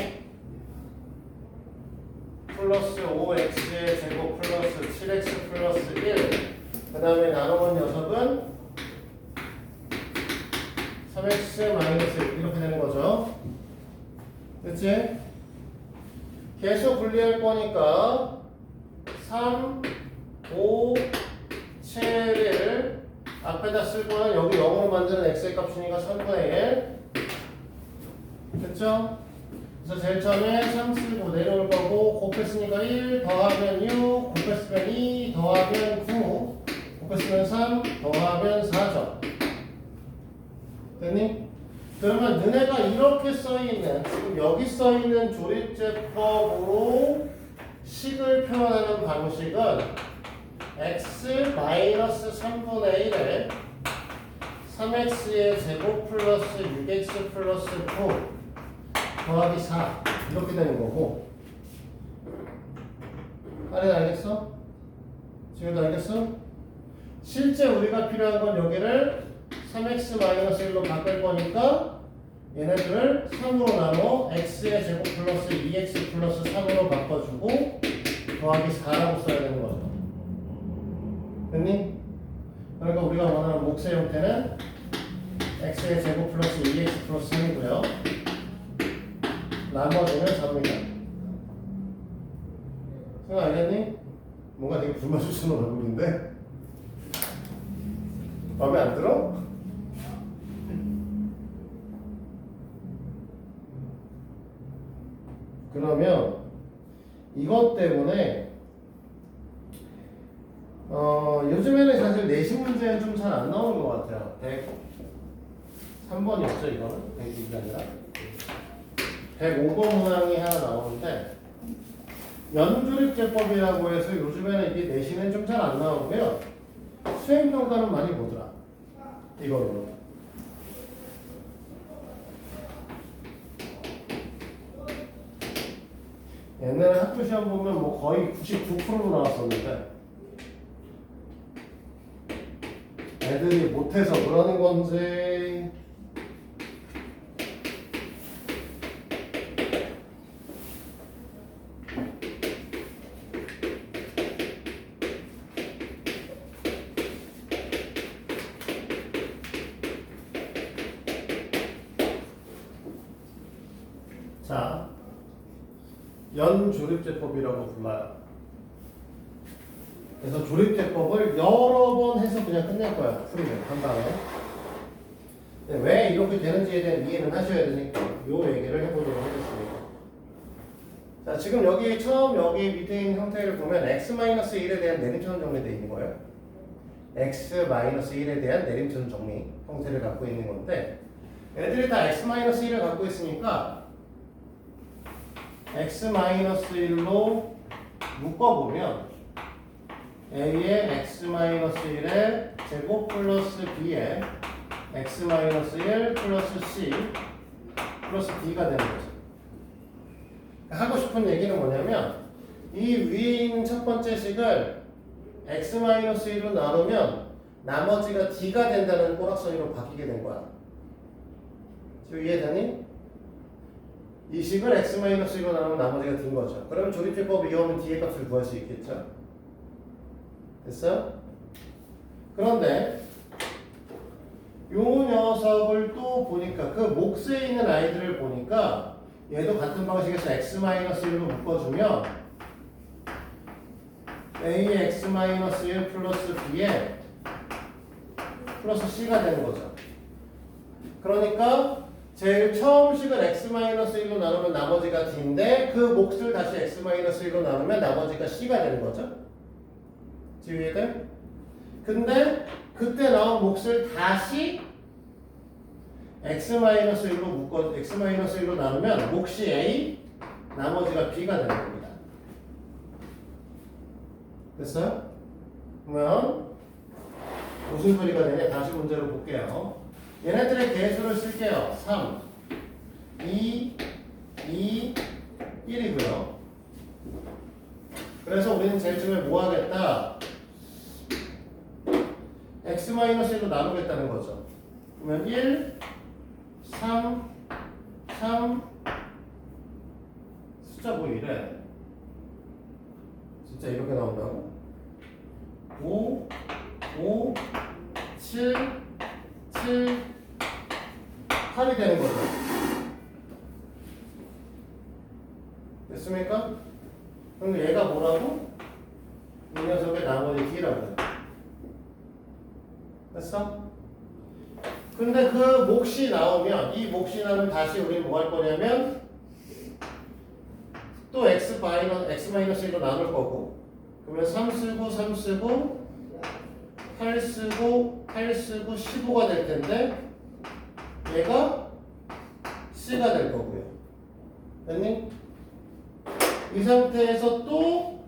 플러스 5x의 제곱 플러스 7x 플러스 1 그 다음에 나누는 녀석은 3x 마이너스 1 이렇게 되는 거죠. 그치? 개수 분리할 거니까 3, 5, 7을 앞에다 쓸 거는 여기 0으로 만드는 x의 값이니까 3분의 1 됐죠? 그래서 제일 처음에 3 쓰고 내려올 거고 곱했으니까 1 더하면 6 곱했으면 2 더하면 9 곱했으면 3 더하면 4죠. 됐니? 그러면 너네가 이렇게 써있는 지금 여기 써있는 조립제법으로 식을 표현하는 방식은 x 마이너스 3분의 1에 3x의 제곱 플러스 6x 플러스 9 더하기 4 이렇게 되는 거고. 아래 알겠어? 지금도 알겠어? 실제 우리가 필요한 건 여기를 3x-1로 바꿀 거니까 얘네들을 3으로 나눠 x의 제곱 플러스 2x 플러스 3으로 바꿔주고 더하기 4라고 써야 되는 거죠. 됐니? 그러니까 우리가 원하는 몫의 형태는 x의 제곱 플러스 2x 플러스 3이고요. 나머지는 4입니다. 생각 알겠니? 뭔가 되게 불만스러운 얼굴인데 마음에 안 들어? 그러면 이것 때문에 요즘에는 사실 내신 문제는 좀 잘 안 나오는 것 같아요. 103번이었죠 이거는? 102가 아니라 105번 문항이 하나 나오는데 연조립제법이라고 해서 요즘에는 이게 내신은 좀 잘 안 나오고요. 수행평가는 많이 보더라. 이걸로. 옛날에 학교 시험 보면 뭐 거의 99%로 나왔었는데 애들이 못해서 그러는 건지 자, 연조립제법이라고 불러요. 그래서 조립제법을 여러 번 해서 그냥 끝낼 거야. 풀이면 한 방에. 왜 이렇게 되는지에 대한 이해는 하셔야 되니까 요 얘기를 해보도록 하겠습니다. 자, 지금 여기 처음 여기 밑에 있는 형태를 보면 x-1에 대한 내림차순 정리되어 있는 거예요. x-1에 대한 내림차순 정리 형태를 갖고 있는 건데 애들이 다 x-1을 갖고 있으니까 x-1로 묶어보면 a의 x-1의 제곱 플러스 b의 x-1 플러스 c 플러스 d가 되는 거죠. 하고 싶은 얘기는 뭐냐면 이 위에 있는 첫 번째 식을 x-1로 나누면 나머지가 d가 된다는 꼬락서리로 바뀌게 된 거야. 지금 이해되니? 이 식을 x-1로 나누면 나머지가 d인 거죠. 그러면 조립제법 이용하면 d의 값을 구할 수 있겠죠? 됐어요? 그런데 요 녀석을 또 보니까 그 몫에 있는 아이들을 보니까 얘도 같은 방식에서 x-1로 묶어주면 a의 x-1 플러스 b에 플러스 c가 되는 거죠. 그러니까 제일 처음 식을 x-1로 나누면 나머지가 d인데 그 몫을 다시 x-1로 나누면 나머지가 c가 되는 거죠. 지금 이해돼? 근데 그때 나온 몫을 다시 x-1로 나누면 몫이 a, 나머지가 b가 되는 겁니다. 됐어요? 그러면 무슨 소리가 되냐? 다시 문제로 볼게요. 얘네들의 개수를 쓸게요. 3, 2, 1이고요. 그래서 우리는 제일 처음에 뭐 하겠다? x-1로 나누겠다는 거죠. 그러면 1, 3, 3 숫자 뭐 이래? 진짜 이렇게 나온다고? 5, 5, 7, 7, 8이 되는 거죠. 됐습니까? 그럼 얘가 뭐라고? 이 녀석의 나머지 d라고. 됐어? 근데 그 몫이 나오면 이 몫이 나면 다시 우리는 뭐 할 거냐면 또 x-1로 나눌 거고 그러면 3 쓰고 3 쓰고 8 쓰고 8 쓰고 15가 될 텐데 얘가 c가 될 거고요. 됐니? 이 상태에서 또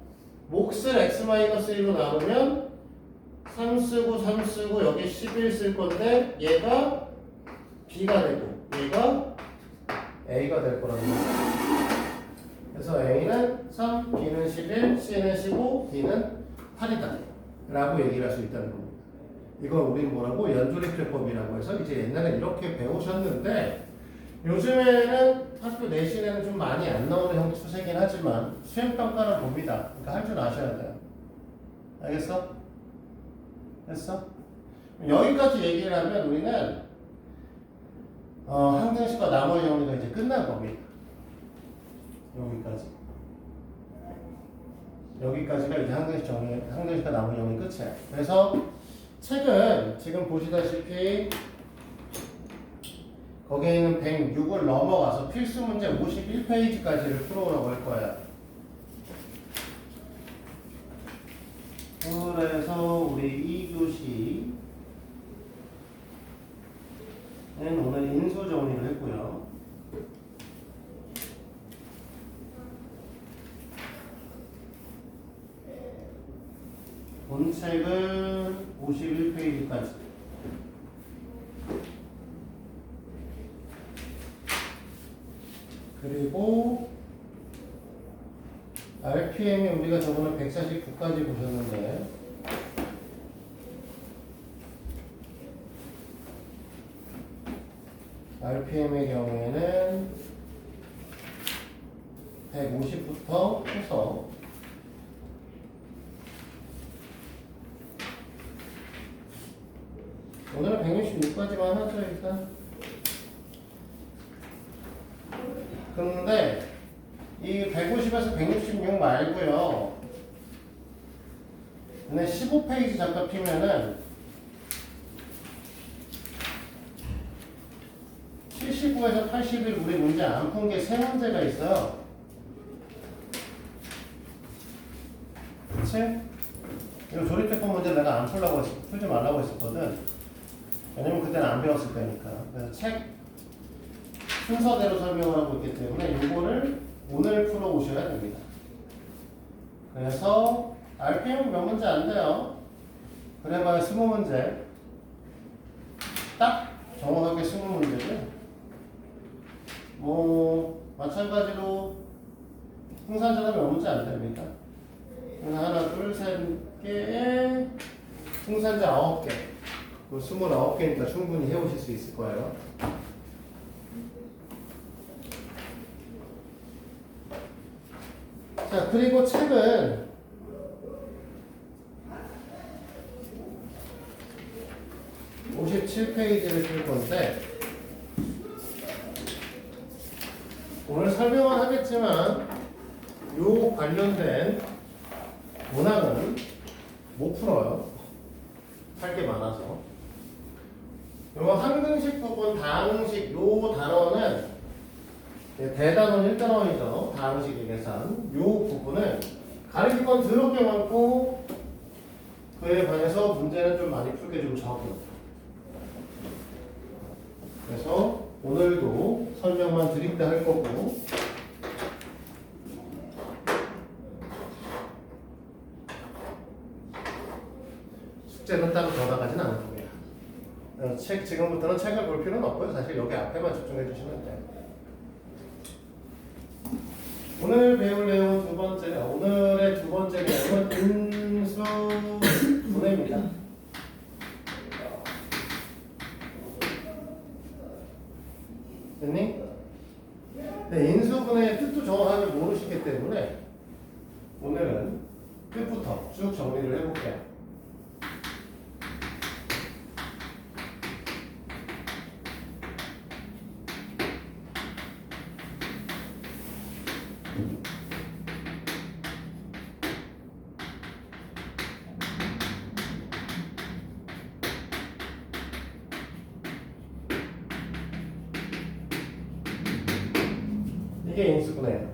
몫을 x-1로 나누면 3 쓰고 3 쓰고 여기 11 쓸 건데 얘가 b가 되고 얘가 a가 될 거라는 거죠. 그래서 a는 3, b는 11, c는 15, d는 8이다 라고 얘기를 할 수 있다는 겁니다. 이걸 우리는 뭐라고? 연조립제법이라고 해서 이제 옛날에 이렇게 배우셨는데 요즘에는 학교 내신에는 좀 많이 안 나오는 형 추세긴 하지만 수행평가는 봅니다. 그러니까 할 줄 아셔야 돼요. 알겠어? 됐어? 여기까지 얘기를 하면 우리는 항등식과 나머지 정리가 이제 끝난 겁니다. 여기까지. 여기까지가 이제 항등식과 나머지 정리 끝이에요. 그래서 책은 지금 보시다시피 거기에 있는 106을 넘어가서 필수 문제 51페이지까지를 풀어오라고 할 거예요. 그래서 우리 2교시는 오늘 인수 정리를 했고요. 본책은 51페이지까지. 그리고 RPM이 우리가 저번에 149까지 보셨는데 RPM의 경우에는 150부터 해서 오늘은 166까지만 하죠 일단. 근데 이 150에서 166 말고요. 근데 15페이지 잠깐 피면은 79에서 81 우리 문제 안 푼 게 세 문제가 있어요. 그치? 이거 조립제법 문제 내가 안 풀지 말라고 했었거든. 왜냐면 그때는 안 배웠을 때니까. 그래서 책 순서대로 설명을 하고 있기 때문에 이거를 오늘 풀어오셔야 됩니다. 그래서 RPM 몇 문제 안 돼요. 그래봐야 20문제. 딱 정확하게 20문제고요. 뭐 마찬가지로 풍산자는 몇 문제 안 됩니다. 하나, 둘, 셋 개에 풍산자 9개. 29개니까 충분히 해오실 수 있을 거예요. 자, 그리고 책은 (57페이지를) 쓸 건데 오늘 설명은 하겠지만 요 관련된 문항은 못 풀어요. 할 게 많아서. 요 항등식 부분, 다항식 요 단어는 대단원 1단원이죠. 다항식의 계산. 요 부분은 가르칠 건 더럽게 많고 그에 반해서 문제는 좀 많이 풀게 좀 적고. 그래서 오늘도 설명만 드립다 할 거고 숙제는 따로 더 나가진 않을 겁니다. 지금부터는 책을 볼 필요는 없고요. 사실 여기 앞에만 집중해 주시면 돼요. 오늘 배울 내용은 오늘의 두 번째 내용은 인수 분해입니다. 됐니? 네, 인수 분해의 뜻도 정확하게 모르시기 때문에 오늘은 끝부터 쭉 정리를 해볼게요. 이게 인수분해예요.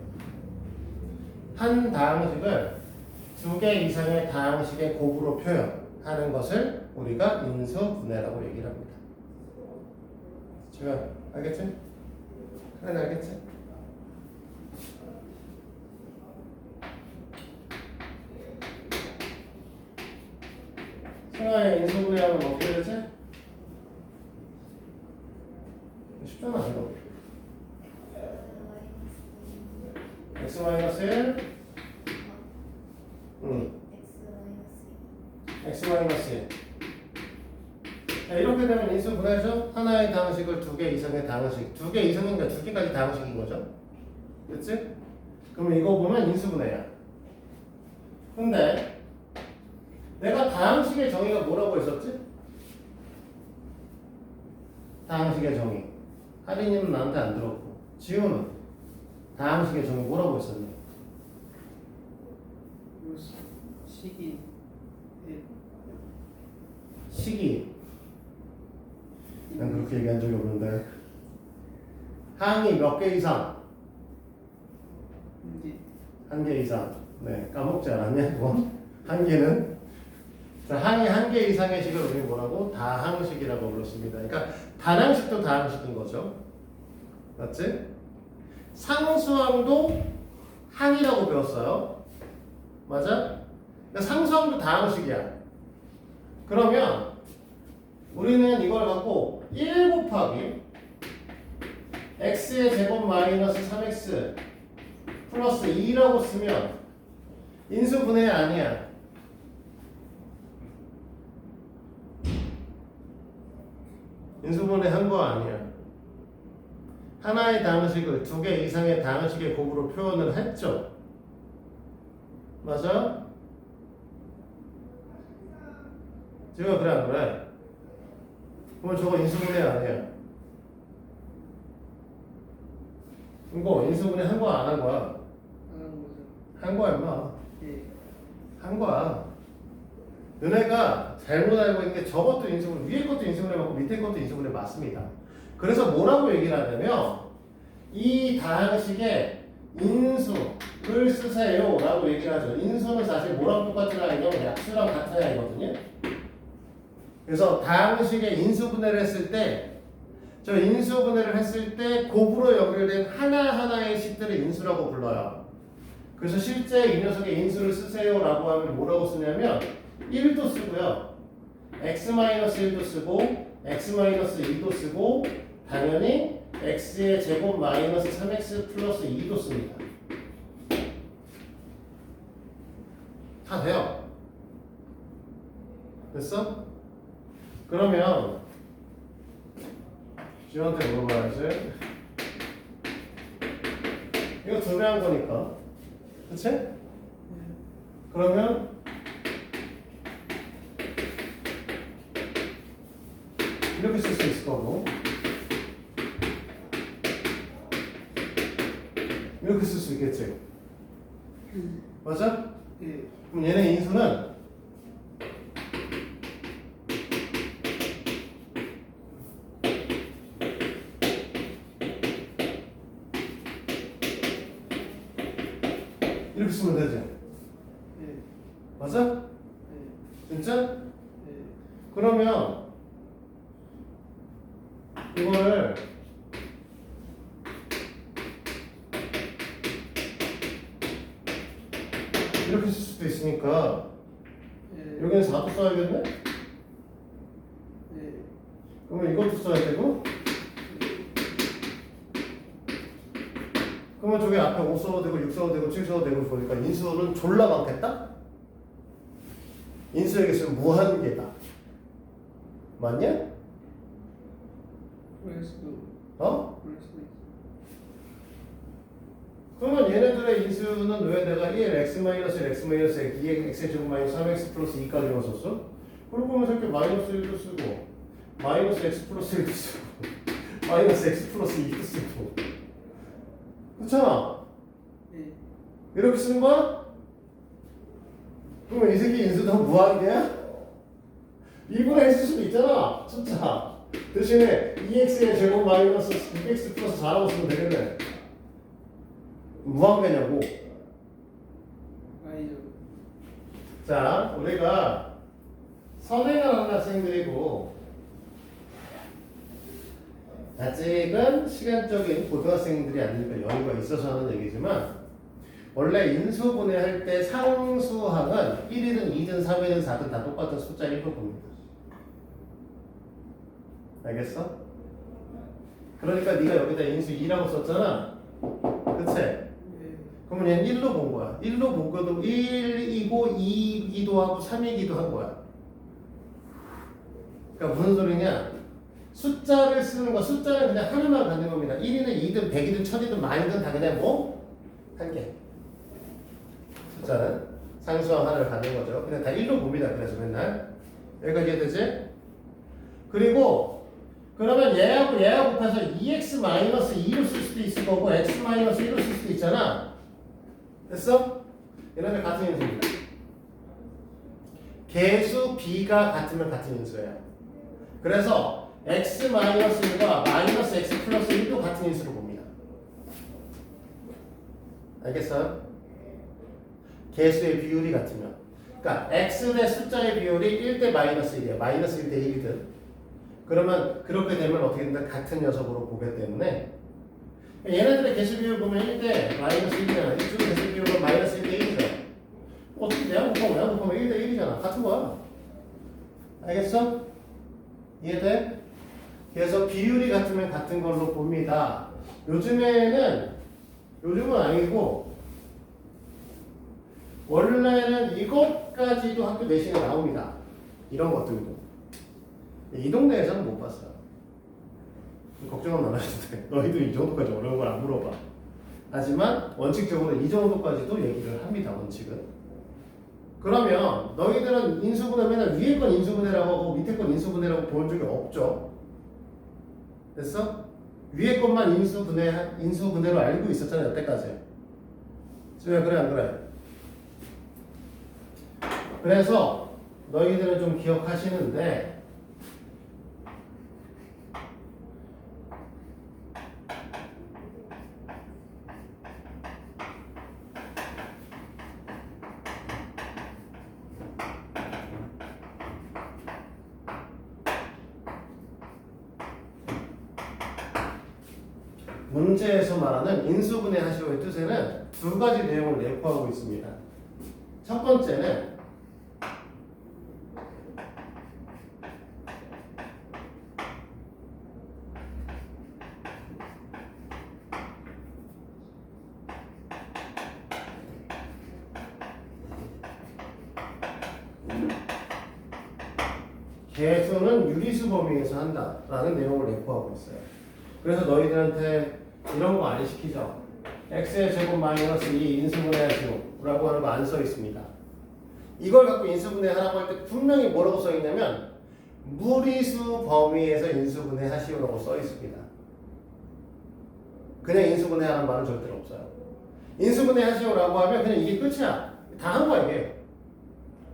한 다항식을 두 개 이상의 다항식의 곱으로 표현하는 것을 우리가 인수분해라고 얘기를 합니다. 지금 알겠지? 그래 알겠지? 싱하의 인수분해하면 어떻게 되지? 쉽잖아 이거. x 마이너스 1 x 마이너스 1 자, 이렇게 되면 인수분해죠? 하나의 다항식을 두 개 이상의 다항식, 두 개 이상인가 두 개까지 다항식인 거죠? 그치? 그러면 이거 보면 인수분해야. 근데 내가 다항식의 정의가 뭐라고 했었지? 다항식의 정의. 하린이는 나한테 안 들었고 지우는 다항식의 정의 뭐라고 했었니? 시기 시기. 난 그렇게 얘기한 적이 없는데. 항이 몇 개 이상? 문제 한 개 이상. 네, 까먹지 않았냐 그건? 한 개는? 자, 항이 한 개 이상의 식을 우리 뭐라고? 다항식이라고 불렀습니다. 그러니까 다항식도 다항식인 거죠. 맞지? 상수항도 항이라고 배웠어요. 맞아? 그러니까 상수항도 다항식이야. 그러면 우리는 이걸 갖고 1 곱하기 x의 제곱 마이너스 3x 플러스 2라고 쓰면 인수분해 아니야. 인수분해 한 거 아니야. 하나의 다항식을 두 개 이상의 다항식의 곱으로 표현을 했죠. 맞아? 지금 그래 안 그래? 그럼 저거 인수분해 아니야. 이거 인수분해 한 거야 안 한 거야? 안 하는 거죠. 한 거야 임마. 예. 한 거야. 너네가 잘못 알고 있는 게 저것도 인수분해, 위에 것도 인수분해 맞고 밑에 것도 인수분해 맞습니다. 그래서 뭐라고 얘기를 하냐면 이 다항식의 인수를 쓰세요 라고 얘기를 하죠. 인수는 사실 뭐랑 똑같은 아니냐면 약수랑 같은 아이거든요. 그래서 다항식의 인수분해를 했을 때 저 인수분해를 했을 때 곱으로 연결된 하나하나의 식들을 인수라고 불러요. 그래서 실제 이 녀석의 인수를 쓰세요 라고 하면 뭐라고 쓰냐면 1도 쓰고요. x-1도 쓰고 x-2도 쓰고 당연히 x의 제곱 마이너스 3x 플러스 2도 씁니다. 다 돼요. 됐어? 그러면 지원한테 물어봐야지. 이거 두 배 한 거니까. 그치? 그러면 이렇게 쓸 수 있을 거고 이렇게 쓸 수 있겠지? 맞아? 예. 그럼 얘네 인수는 이렇게 쓰면 되지? 예. 맞아? 예. 진짜? 예. 그러면 이거를 이렇게 쓸 수도 있으니까 예. 여기는 4도 써야겠네? 예. 그러면 이것도 써야 되고 그러면 저기 앞에 5 써도 되고 6 써도 되고 7 써도 되고 그러니까 인수는 졸라 많겠다? 인수에게 쓰면 무한계다. 맞냐? 그럴 수도 어? 그럴 수도 있어. 그러면 얘네들의 인수는 왜 내가 1 x-1 x-1 2 x의 제곱 마이너스 3x 플러스 2까지만 썼어? 그러고 보면 이렇게 마이너스 1도 쓰고 마이너스 x 플러스 1도 쓰고 마이너스 x 플러스 2도 쓰고 그렇잖아? 예. 이렇게 쓰는 거야? 그러면 이 새끼 인수도 무한계야? 2분의 1 쓸 수도 있잖아 진짜. 대신에 2x의 제곱 마이너스 6x 플러스 4라고 쓰면 되겠네. 무한계냐고. 아니죠. 자, 우리가 선행을 하는 학생들이고 아직은 시간적인 고등학생들이 아니니까 여유가 있어서 하는 얘기지만 원래 인수분해할 때 상수항은 1이든 2든 3이든 4든 다 똑같은 숫자 1로 봅니다. 알겠어? 그러니까 네가 여기다 인수 2라고 썼잖아. 그치? 예. 그러면 얘는 1로 본 거야. 1로 본 것도 1이고 2이기도 하고 3이기도 한 거야. 그러니까 무슨 소리냐? 숫자를 쓰는 거, 숫자는 그냥 하나만 갖는 겁니다. 1이든 2든 100이든 1000이든 만이든 다 그냥 뭐? 한 개. 숫자는 상수항 하나를 갖는 거죠. 그냥 다 1로 봅니다. 그래서 맨날. 여기까지 이해되지? 그리고 그러면 얘하고 곱해서 2x-2로 쓸 수도 있을 거고 x-1로 쓸 수도 있잖아. 됐어? 얘네들 같은 인수입니다. 개수 b가 같으면 같은 인수예요. 그래서 x-1과 마이너스 x 플러스 1도 같은 인수로 봅니다. 알겠어요? 개수의 비율이 같으면. 그러니까 x 대 숫자의 비율이 1대 마이너스 1이에요. 마이너스 1대 1이든. 그러면 그렇게 되면 어떻게든 같은 녀석으로 보기 때문에 얘네들의 개수 비율 보면 1대 마이너스 1이잖아. 이쪽의 개수 비율은 마이너스 1대 1이죠. 어떻게 내가 곱하면 1대 1이잖아. 같은 거야. 알겠어? 이해돼? 그래서 비율이 같으면 같은 걸로 봅니다. 요즘은 아니고 원래는 이것까지도 학교 내신에 나옵니다. 이런 것들도. 이 동네에서는 못 봤어요. 걱정은 안 하셔도 돼. 너희도 이 정도까지 어려운 걸 안 물어봐. 하지만 원칙적으로 이 정도까지도 얘기를 합니다. 원칙은. 그러면 너희들은 인수분해 맨날 위에 건 인수분해라고 하고 밑에 건 인수분해라고 본 적이 없죠. 됐어? 위에 것만 인수분해로 알고 있었잖아요. 여태까지. 왜 그래 안 그래? 그래서 너희들은 좀 기억하시는데 문제에서 말하는 인수분해 하시오의 뜻에는 두 가지 내용을 내포하고 있습니다. 첫 번째는 개수는 유리수 범위에서 한다라는 내용을 내포하고 있어요. 그래서 너희들한테 이런 거 안 시키죠. x의 제곱 마이너스 2 인수분해하시오 라고 하는 거 안 써 있습니다. 이걸 갖고 인수분해하라고 할 때 분명히 뭐라고 써 있냐면 무리수 범위에서 인수분해하시오라고 써 있습니다. 그냥 인수분해하라는 말은 절대로 없어요. 인수분해하시오라고 하면 그냥 이게 끝이야. 다 한 거야 이게.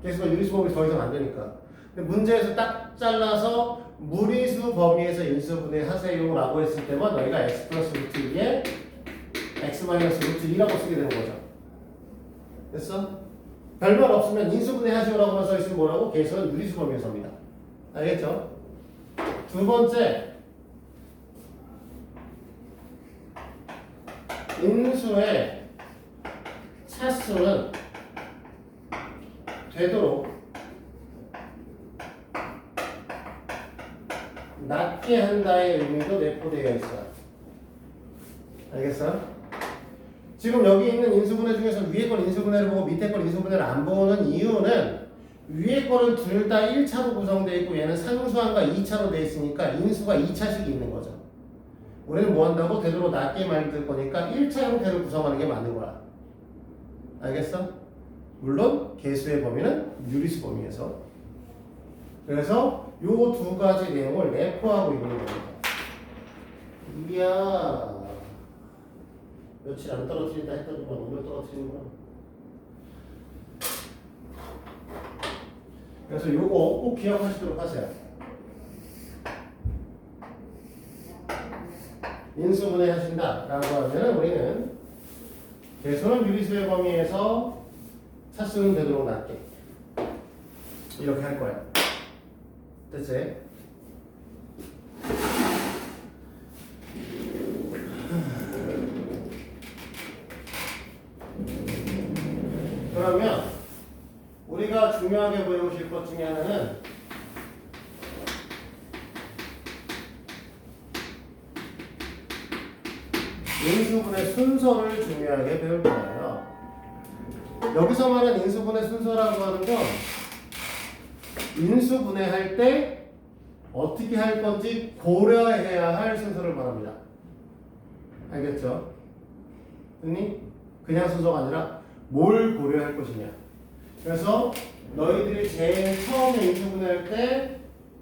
개수가 유리수 범위 더 이상 안 되니까. 근데 문제에서 딱 잘라서 무리수 범위에서 인수분해 하세요 라고 했을 때만 너희가 x 플러스 루트 2에 x 마이너스 루트 2라고 쓰게 되는 거죠. 됐어? 별말 없으면 인수분해 하시오 라고만 써있으면 뭐라고? 개수는 유리수 범위에서 합니다. 알겠죠? 두 번째, 인수의 차수는 되도록 낮게 한다의 의미도 내포되어 있어요. 알겠어? 지금 여기 있는 인수분해 중에서 위에 건 인수분해를 보고 밑에 건 인수분해를 안 보는 이유는 위에 거는 둘 다 1차로 구성되어 있고 얘는 상수항과 2차로 되어 있으니까 인수가 2차식이 있는 거죠. 우리는 뭐 한다고? 되도록 낮게 만들 거니까 1차 형태를 구성하는 게 맞는 거야. 알겠어? 물론 개수의 범위는 유리수 범위에서. 그래서 요 두 가지 내용을 내포하고 있는 겁니다. 이야, 며칠 안 떨어뜨린다 했더니만 오늘 떨어뜨리는구나. 그래서 요거 꼭 기억하시도록 하세요. 인수분해 하신다 라고 하면 우리는 개수는 유리수의 범위에서 차수는 되도록 낮게 이렇게 할 거예요. 됐지? 그러면 우리가 중요하게 배우실 것 중에 하나는 인수분해 순서를 중요하게 배울 거예요. 여기서 말하는 인수분해 순서라고 하는 건 인수분해할 때 어떻게 할 건지 고려해야 할 순서를 말합니다. 알겠죠? 됐니? 그냥 순서가 아니라 뭘 고려할 것이냐. 그래서 너희들이 제일 처음에 인수분해할 때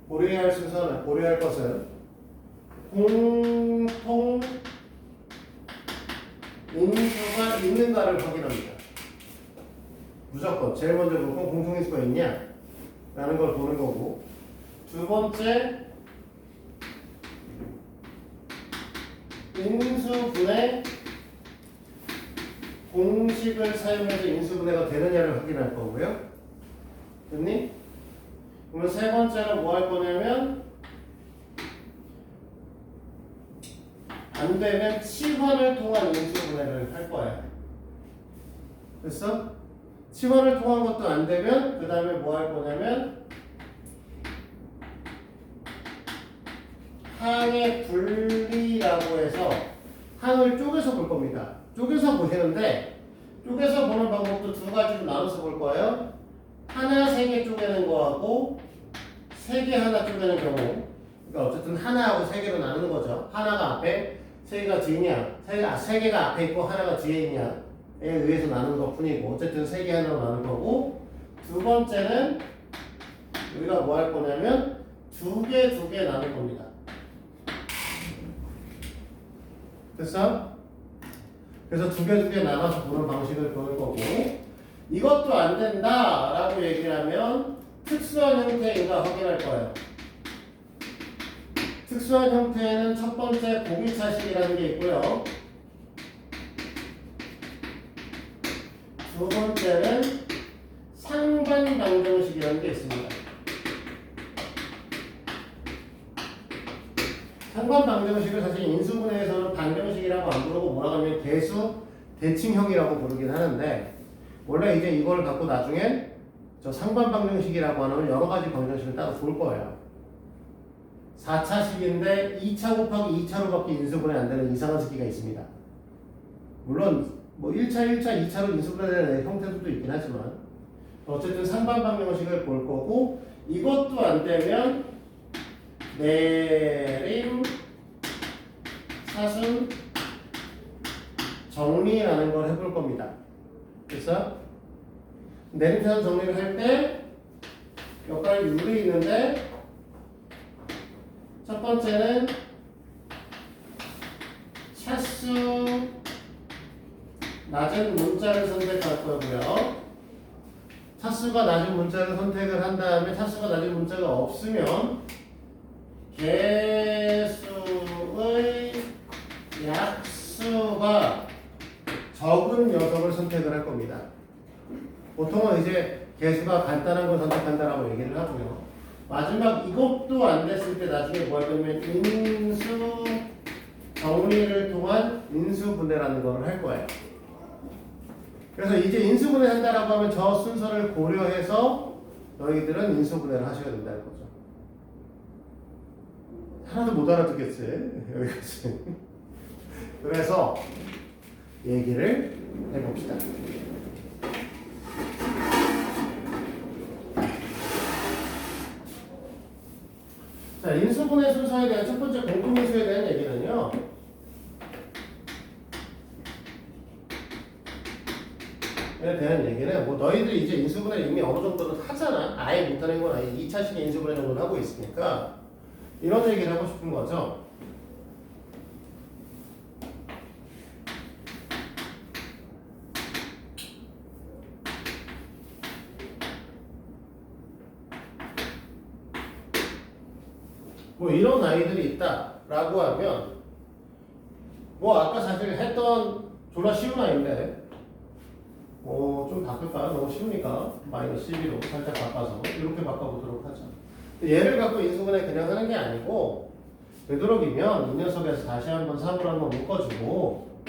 고려해야 할 순서는, 고려할 것은 공통 인수가 있는가를 확인합니다. 무조건 제일 먼저 보고 공통인수가 있냐 라는 걸 보는 거고, 두 번째 인수분해 공식을 사용해서 인수분해가 되느냐를 확인할 거고요. 됐니? 그러면 세 번째로 뭐 할 거냐면 안 되면 치환을 통한 인수분해를 할 거야. 됐어? 치환을 통한 것도 안 되면 그 다음에 뭐 할 거냐면 항의 분리라고 해서 항을 쪼개서 볼 겁니다. 쪼개서 보시는데 쪼개서 보는 방법도 두 가지로 나눠서 볼 거예요. 하나 세 개 쪼개는 거하고 세 개 하나 쪼개는 경우. 그러니까 어쨌든 하나하고 세 개로 나누는 거죠. 하나가 앞에 세 개가 뒤냐, 세 개가 앞에 있고 하나가 뒤에 있냐에 의해서 나누는 것 뿐이고, 어쨌든 세 개 하나로 나눌 거고, 두 번째는 우리가 뭐 할 거냐면 두 개 나눌 겁니다. 됐어? 그래서 두 개 나눠서 보는 방식을 배울 거고, 이것도 안 된다라고 얘기를 하면 특수한 형태인가 확인할 거예요. 특수한 형태에는 첫 번째 보기차식이라는 게 있고요. 두 번째는 상반방정식이라는 게 있습니다. 상반방정식을 사실 인수분해에서는 방정식이라고 안 부르고 뭐라고 하면 개수 대칭형이라고 부르긴 하는데, 원래 이제 이걸 갖고 나중에 저 상반방정식이라고 하는 여러 가지 방정식을 따로 볼 거예요. 4차식인데 2차 곱하기 2차로밖에 인수분해 안 되는 이상한式가 있습니다. 물론 뭐 1차, 2차로 인수분해되는 형태도 있긴 하지만 어쨌든 상반방정식을 볼 거고, 이것도 안 되면 내림, 사순, 정리라는 걸 해볼 겁니다. 그래서 내림, 사순, 정리를 할 때 몇 가지 룰이 있는데, 첫 번째는 차수 낮은 문자를 선택할 거고요. 차수가 낮은 문자를 선택을 한 다음에 차수가 낮은 문자가 없으면 개수의 약수가 적은 녀석을 선택을 할 겁니다. 보통은 이제 개수가 간단한 걸 선택한다라고 얘기를 하고요. 마지막 이것도 안 됐을 때 나중에 뭐 할 거냐면 인수 정리를 통한 인수분해라는 걸 할 거예요. 그래서 이제 인수분해 한다라고 하면 저 순서를 고려해서 너희들은 인수분해를 하셔야 된다는 거죠. 하나도 못 알아듣겠지? 여기까지. 그래서 얘기를 해봅시다. 자, 인수분해 순서에 대한 첫 번째 공통인수에 대한 얘기는요. 에 대한 얘기는 뭐 너희들이 이제 인수분해 이미 어느 정도는 하잖아. 아예 못하는 건 아니지. 2차식의 인수분해 정도는 하고 있으니까 이런 얘기를 하고 싶은 거죠. 뭐 이런 아이들이 있다라고 하면 뭐 아까 사실 했던 졸라 쉬운 아이인데 뭐 좀 바꿀까요? 너무 쉬우니까 마이너스 12로 살짝 바꿔서 이렇게 바꿔보도록 하죠. 얘를 갖고 인수분해 그냥 하는 게 아니고 되도록이면 이 녀석에서 다시 한번 3으로 한번 묶어주고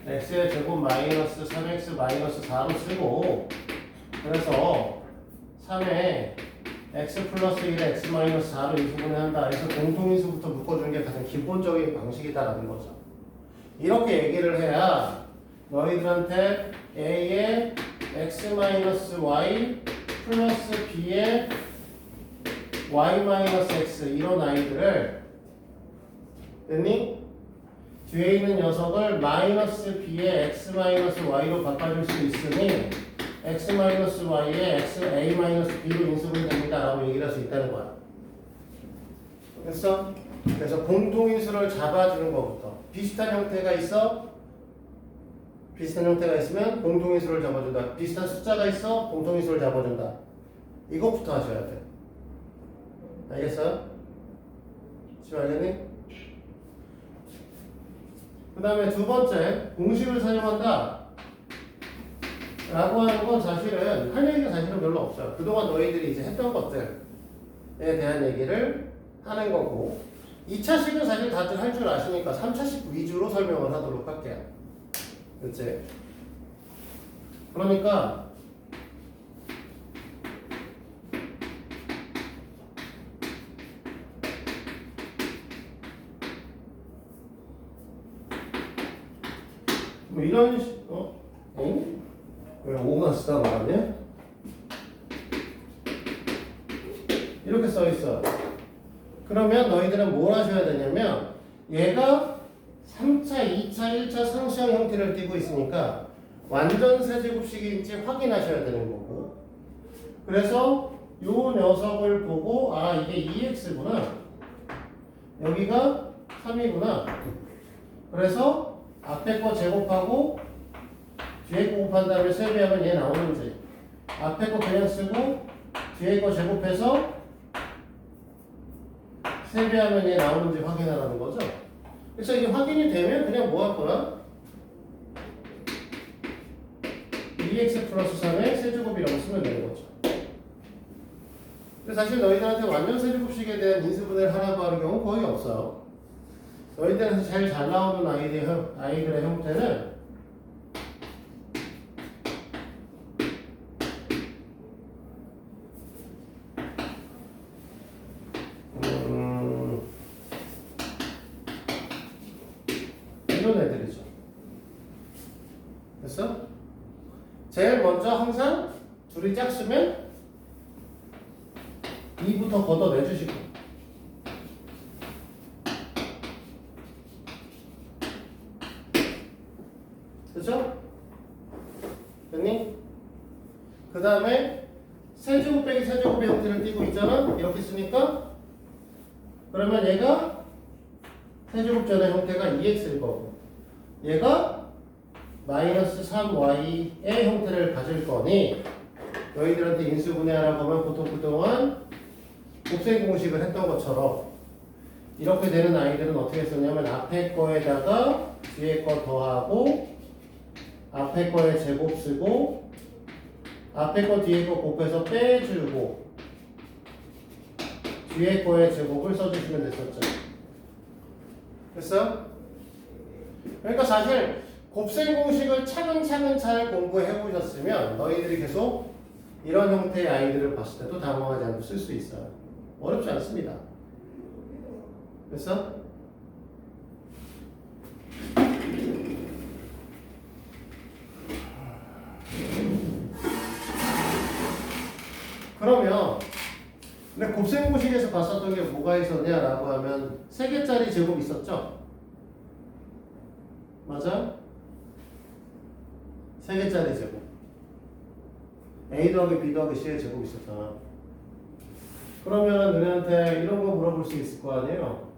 x의 제곱 마이너스 3x 마이너스 4로 쓰고 그래서 3에 x 플러스 1에 x 마이너스 4로 인수분해 한다 해서 공통인수부터 묶어주는 게 가장 기본적인 방식이다라는 거죠. 이렇게 얘기를 해야 너희들한테 a의 x 마이너스 y 플러스 b의 y 마이너스 x 이런 아이들을 됐니? 뒤에 있는 녀석을 마이너스 b의 x 마이너스 y로 바꿔줄 수 있으니 x 마이너스 y에 x a 마이너스 b로 인수분해 됩니다 라고 얘기를 할 수 있다는 거야. 됐어? 그래서 공통인수를 잡아주는 것부터 비슷한 형태가 있어? 비슷한 형태가 있으면 공통인수를 잡아준다. 비슷한 숫자가 있어? 공통인수를 잡아준다. 이것부터 하셔야 돼. 알겠어요? 지금 알겠니? 그 다음에 두 번째, 공식을 사용한다 라고 하는 건 사실은 할 얘기가 사실은 별로 없어요. 그동안 너희들이 이제 했던 것들에 대한 얘기를 하는 거고 2차식은 사실 다들 할 줄 아시니까 3차식 위주로 설명을 하도록 할게요. 그치? 그러니까 뭐 이런 응? 왜 5만 쓰다 말았냐? 이렇게 써 있어. 그러면 너희들은 뭘 하셔야 되냐면 얘가 3차, 2차, 1차 상수형 형태를 띠고 있으니까 완전 세제곱식인지 확인하셔야 되는 거고 그래서 요 녀석을 보고 아 이게 2x구나 여기가 3이구나 그래서 앞에 거 제곱하고 뒤에 거 곱한 다음에 세배하면 얘 나오는지 앞에 거 그냥 쓰고 뒤에 거 제곱해서 세배하면 얘 나오는지 확인하라는 거죠. 그래서 이게 확인이 되면 그냥 뭐 할 거야? 2x 플러스 3의 세제곱이라고 쓰면 되는 거죠. 근데 사실 너희들한테 완전 세제곱식에 대한 인수분해를 하라고 하는 경우는 거의 없어요. 너희들한테 제일 잘 나오는 아이들의 형태는 이런 애들이죠. 됐어? 제일 먼저 항상 둘이 짝수면 2부터 걷어내주시고 그죠? 됐니? 그 다음에 세제곱 빼기 세제곱의 형태를 띠고 있잖아? 이렇게 쓰니까 그러면 얘가 세제곱전의 형태가 2x일 거고 얘가 마이너스 3y의 형태를 가질 거니 너희들한테 인수분해하라고 하면 보통 그동안 곱셈 공식을 했던 것처럼 이렇게 되는 아이들은 어떻게 썼냐면 앞에 거에다가 뒤에 거 더하고 앞에 거에 제곱 쓰고 앞에 거 뒤에 거 곱해서 빼주고 뒤에 거에 제곱을 써주시면 됐었죠. 됐어? 그러니까 사실 곱셈 공식을 차근차근 잘 공부해 보셨으면 너희들이 계속 이런 형태의 아이들을 봤을 때도 당황하지 않고 쓸 수 있어요. 어렵지 않습니다. 됐어? 그러면 근데 곱셈 공식에서 봤었던 게 뭐가 있었냐라고 하면 3개짜리 제곱 있었죠? 맞아? 3개짜리 제곱 A 더하기 B 더하기 C의 제곱 있었잖아. 그러면 너네한테 이런 거 물어볼 수 있을 거 아니에요?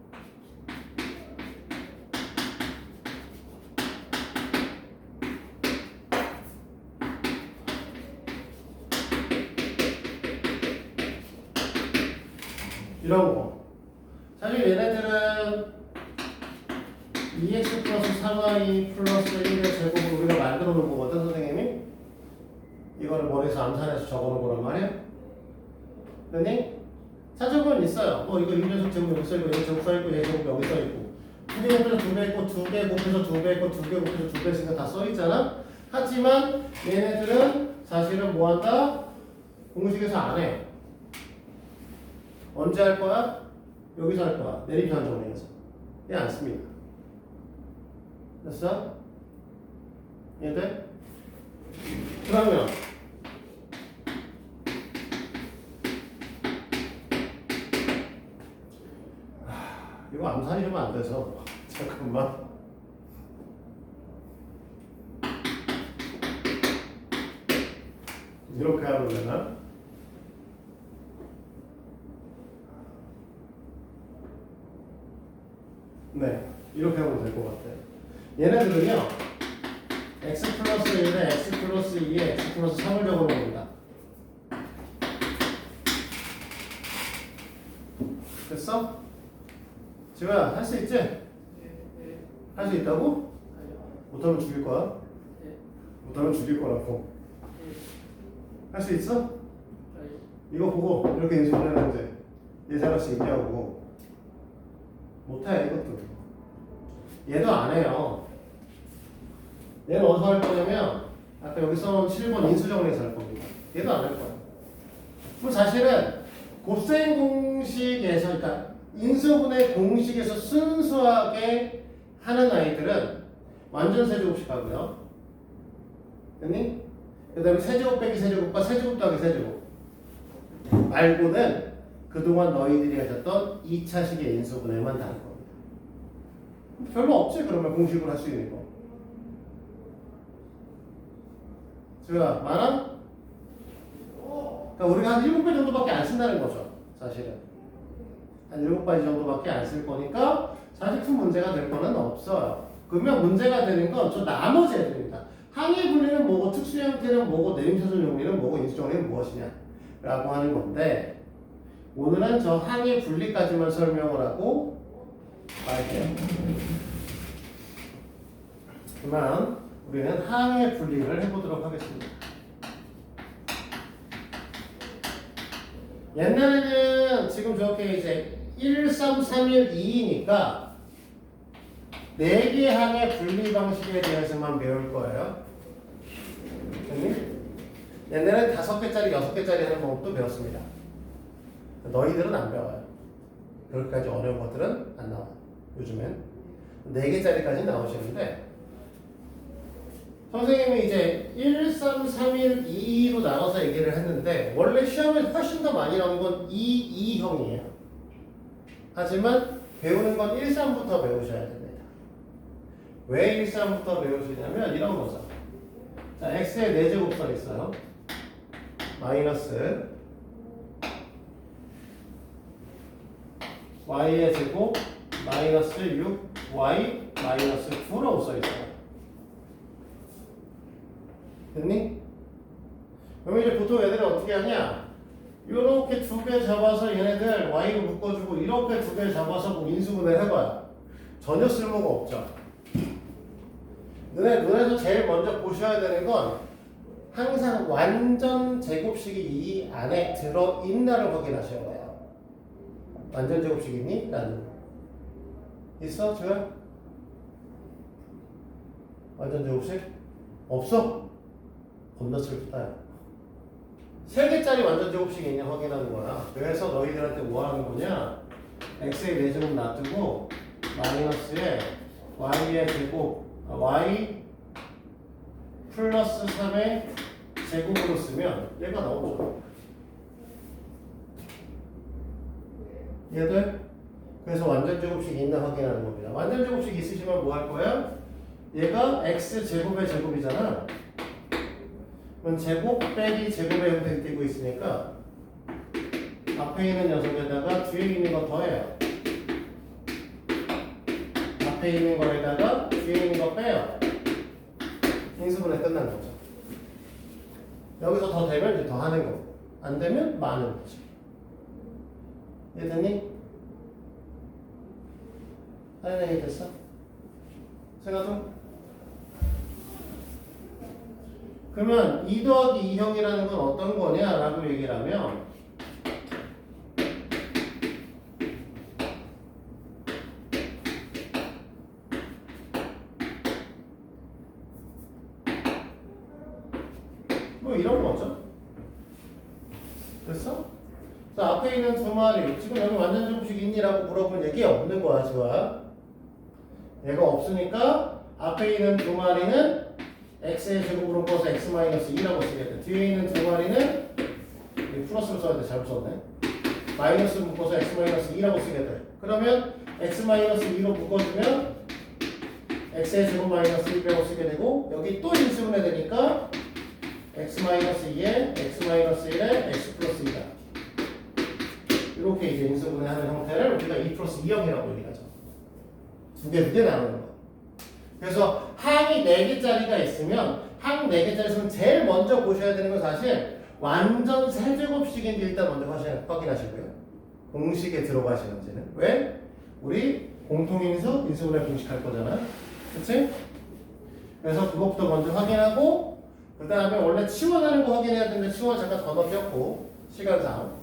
이런 거. 사실 얘네들은 2x 플러스 4y 플러스 1의 제곱을 우리가 만들어 놓은 거거든, 선생님이. 이거를 머리에서 암산해서 적어 놓은 거란 말이야. 그러니 찾아보면 있어요. 이거 이 녀석 제곱 여기 써있고, 얘 제곱 써있고, 얘 제곱 여기 써있고. 곱해서 2배 있고 2개 곱해서 2배 있고 2개 곱해서 2배 있으니까 다 써있잖아. 하지만 얘네들은 사실은 뭐한다? 공식에서 안 해. 언제 할 거야? 여기서 할 거야. 내림표 한정에서. 얘 안 씁니다. 됐어? 얘들? 그러면 이거 암산이 좀 안 돼서 잠깐만. 이렇게 하면 되나? 네, 이렇게 하면 될 것 같아요. 얘네들은요, x 플러스 1에 x 플러스 2에 x 플러스 3을 적어놓습니다. 됐어? 지호야, 할 수 있지? 네. 할 수 있다고? 아니요. 못하면 죽일 거야. 네. 못하면 죽일 거라고. 네. 할 수 있어? 아니요. 이거 보고 이렇게 인식을 해놨는데 예사같이 얘기하고 못해 이것도. 얘도 안 해요. 얘는 어디서 할 거냐면 아까 여기 써놓은 7번 인수정리에서 할 겁니다. 얘도 안 할 거야. 그럼 사실은 곱셈 공식에서 그러니까 인수분해 공식에서 순수하게 하는 아이들은 완전 세제곱식 하고요. 됐니? 그 다음에 세제곱 빼기 세제곱과 세제곱 더하기 세제곱 말고는 그동안 너희들이 하셨던 2차식의 인수분해만 다 할 겁니다. 별로 없지 그러면 공식으로 할 수 있는 거. 제가 많아? 그러니까 우리가 한 7배 정도밖에 안 쓴다는 거죠. 사실은 한 7배 정도밖에 안 쓸 거니까 사실 큰 문제가 될 거는 없어요. 그러면 문제가 되는 건 저 나머지 애들입니다. 항의 분리는 뭐고 특수 형태는 뭐고 내림차순 용리는 뭐고 인수정리는 무엇이냐 라고 하는 건데 오늘은 저 항의 분리까지만 설명을 하고 말게요. 그만 우리는 항의 분리를 해보도록 하겠습니다. 옛날에는 지금 저렇게 이제 1, 3, 3, 1, 2이니까 4개 항의 분리 방식에 대해서만 배울 거예요. 옛날에는 5개짜리, 6개짜리 하는 방법도 배웠습니다. 너희들은 안 배워요. 그렇게까지 어려운 것들은 안 나와요. 요즘엔 4개짜리까지 나오시는데 선생님이 이제 1, 3, 3, 1, 2로 나눠서 얘기를 했는데 원래 시험에 훨씬 더 많이 나오는 건 2, 2형이에요. 하지만 배우는 건 1, 3부터 배우셔야 됩니다. 왜 1, 3부터 배우시냐면 이런 거죠. 자, x에 4제곱 써 있어요. 마이너스 y의 제곱 마이너스 6y 마이너스 9라고 써 있어요. 됐니? 그럼 이제 보통 애들이 어떻게 하냐? 이렇게 2개 잡아서 얘네들 y로 묶어주고 이렇게 2개 잡아서 뭐 인수분해를 해봐요. 전혀 쓸모가 없죠. 눈에서 제일 먼저 보셔야 되는 건 항상 완전 제곱식이 이 안에 들어있나를 확인하셔야 돼요. 완전 제곱식이니? 라는 있어? 지금? 완전 제곱식? 없어? 겁나 슬프다. 3개짜리 완전 제곱식이 있냐 확인하는 거야. 그래서 너희들한테 뭐 하는 거냐? x의 4제곱 놔두고 마이너스에 y의 제곱 y 플러스 3의 제곱으로 쓰면 얘가 나오죠. 얘들? 그래서 완전 제곱식이 있나 확인하는 겁니다. 완전 제곱식 있으시면 뭐 할 거야? 얘가 x 제곱의 제곱이잖아. 그럼 제곱 빼기 제곱의 형태를 띄고 있으니까 앞에 있는 녀석에다가 뒤에 있는 거 더해요. 앞에 있는 거에다가 뒤에 있는 거 빼요. 인수분해 끝난 거죠. 여기서 더 되면 이제 더 하는 거고 안 되면 마는 거죠. 이해됐니? 하는 얘기 됐어? 생각도? 그러면 2 더하기 2형이라는 건 어떤 거냐라고 얘기를 하면 또 이런 거죠. 됐어? 자, 앞에 있는 두 마리 지금 여기 완전 제곱식 있니라고 물어보면 얘기 없는 거야 지금. 얘가 없으니까 앞에 있는 두 마리는 x의 제곱으로 묶어서 x-2라고 쓰겠다. 뒤에 있는 두 마리는 이 플러스를 써야 돼. 잘못 썼네. 마이너스 묶어서 x-2라고 쓰겠다. 그러면 x-2로 묶어주면 x의 제곱 마이너스 1이라고 쓰게 되고 여기 또 인수분해 되니까 x-2에 x-1에 x 플러스 2다. 이렇게 이제 인수분해하는 형태를 우리가 2 플러스 2형이라고 얘기하죠. 두 개 나누는 거. 그래서 항이 4개짜리가 있으면 항 4개짜리에서는 제일 먼저 보셔야 되는 건 사실 완전 세제곱식인지 일단 먼저 확인하시고요. 공식에 들어가시는지는. 왜? 우리 공통인수, 인수분해 공식 할 거잖아. 그치? 그래서 그것부터 먼저 확인하고 그 다음에 원래 치워내는 거 확인해야 되는데 치워 잠깐 건너뛰었고 시간상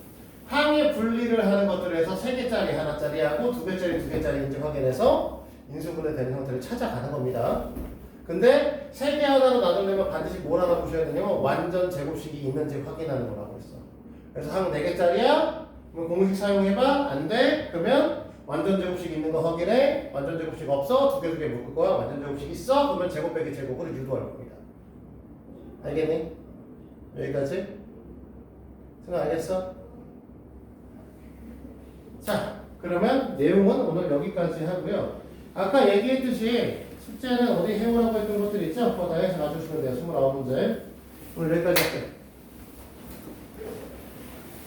항의 분리를 하는 것들을 해서 3개짜리 하나짜리하고 2개짜리 2개짜리인지 확인해서 인수분해 되는 형태를 찾아가는 겁니다. 근데 3개 하나로 나누려면 반드시 뭘 하나 보셔야 되냐면 완전 제곱식이 있는지 확인하는 거라고 했어. 그래서 항 4개짜리야? 그럼 공식 사용해봐? 안 돼? 그러면 완전 제곱식 있는 거 확인해. 완전 제곱식 없어? 2개 묶을 거야. 완전 제곱식 있어? 그러면 제곱 빼기 제곱으로 유도할 겁니다. 알겠니? 여기까지? 생각 알겠어? 자, 그러면 내용은 오늘 여기까지 하고요. 아까 얘기했듯이 숙제는 어디 해오라고 했던 것들 있죠? 그거 다 해서 놔주시면 돼요. 29문제. 오늘 여기까지 할게요.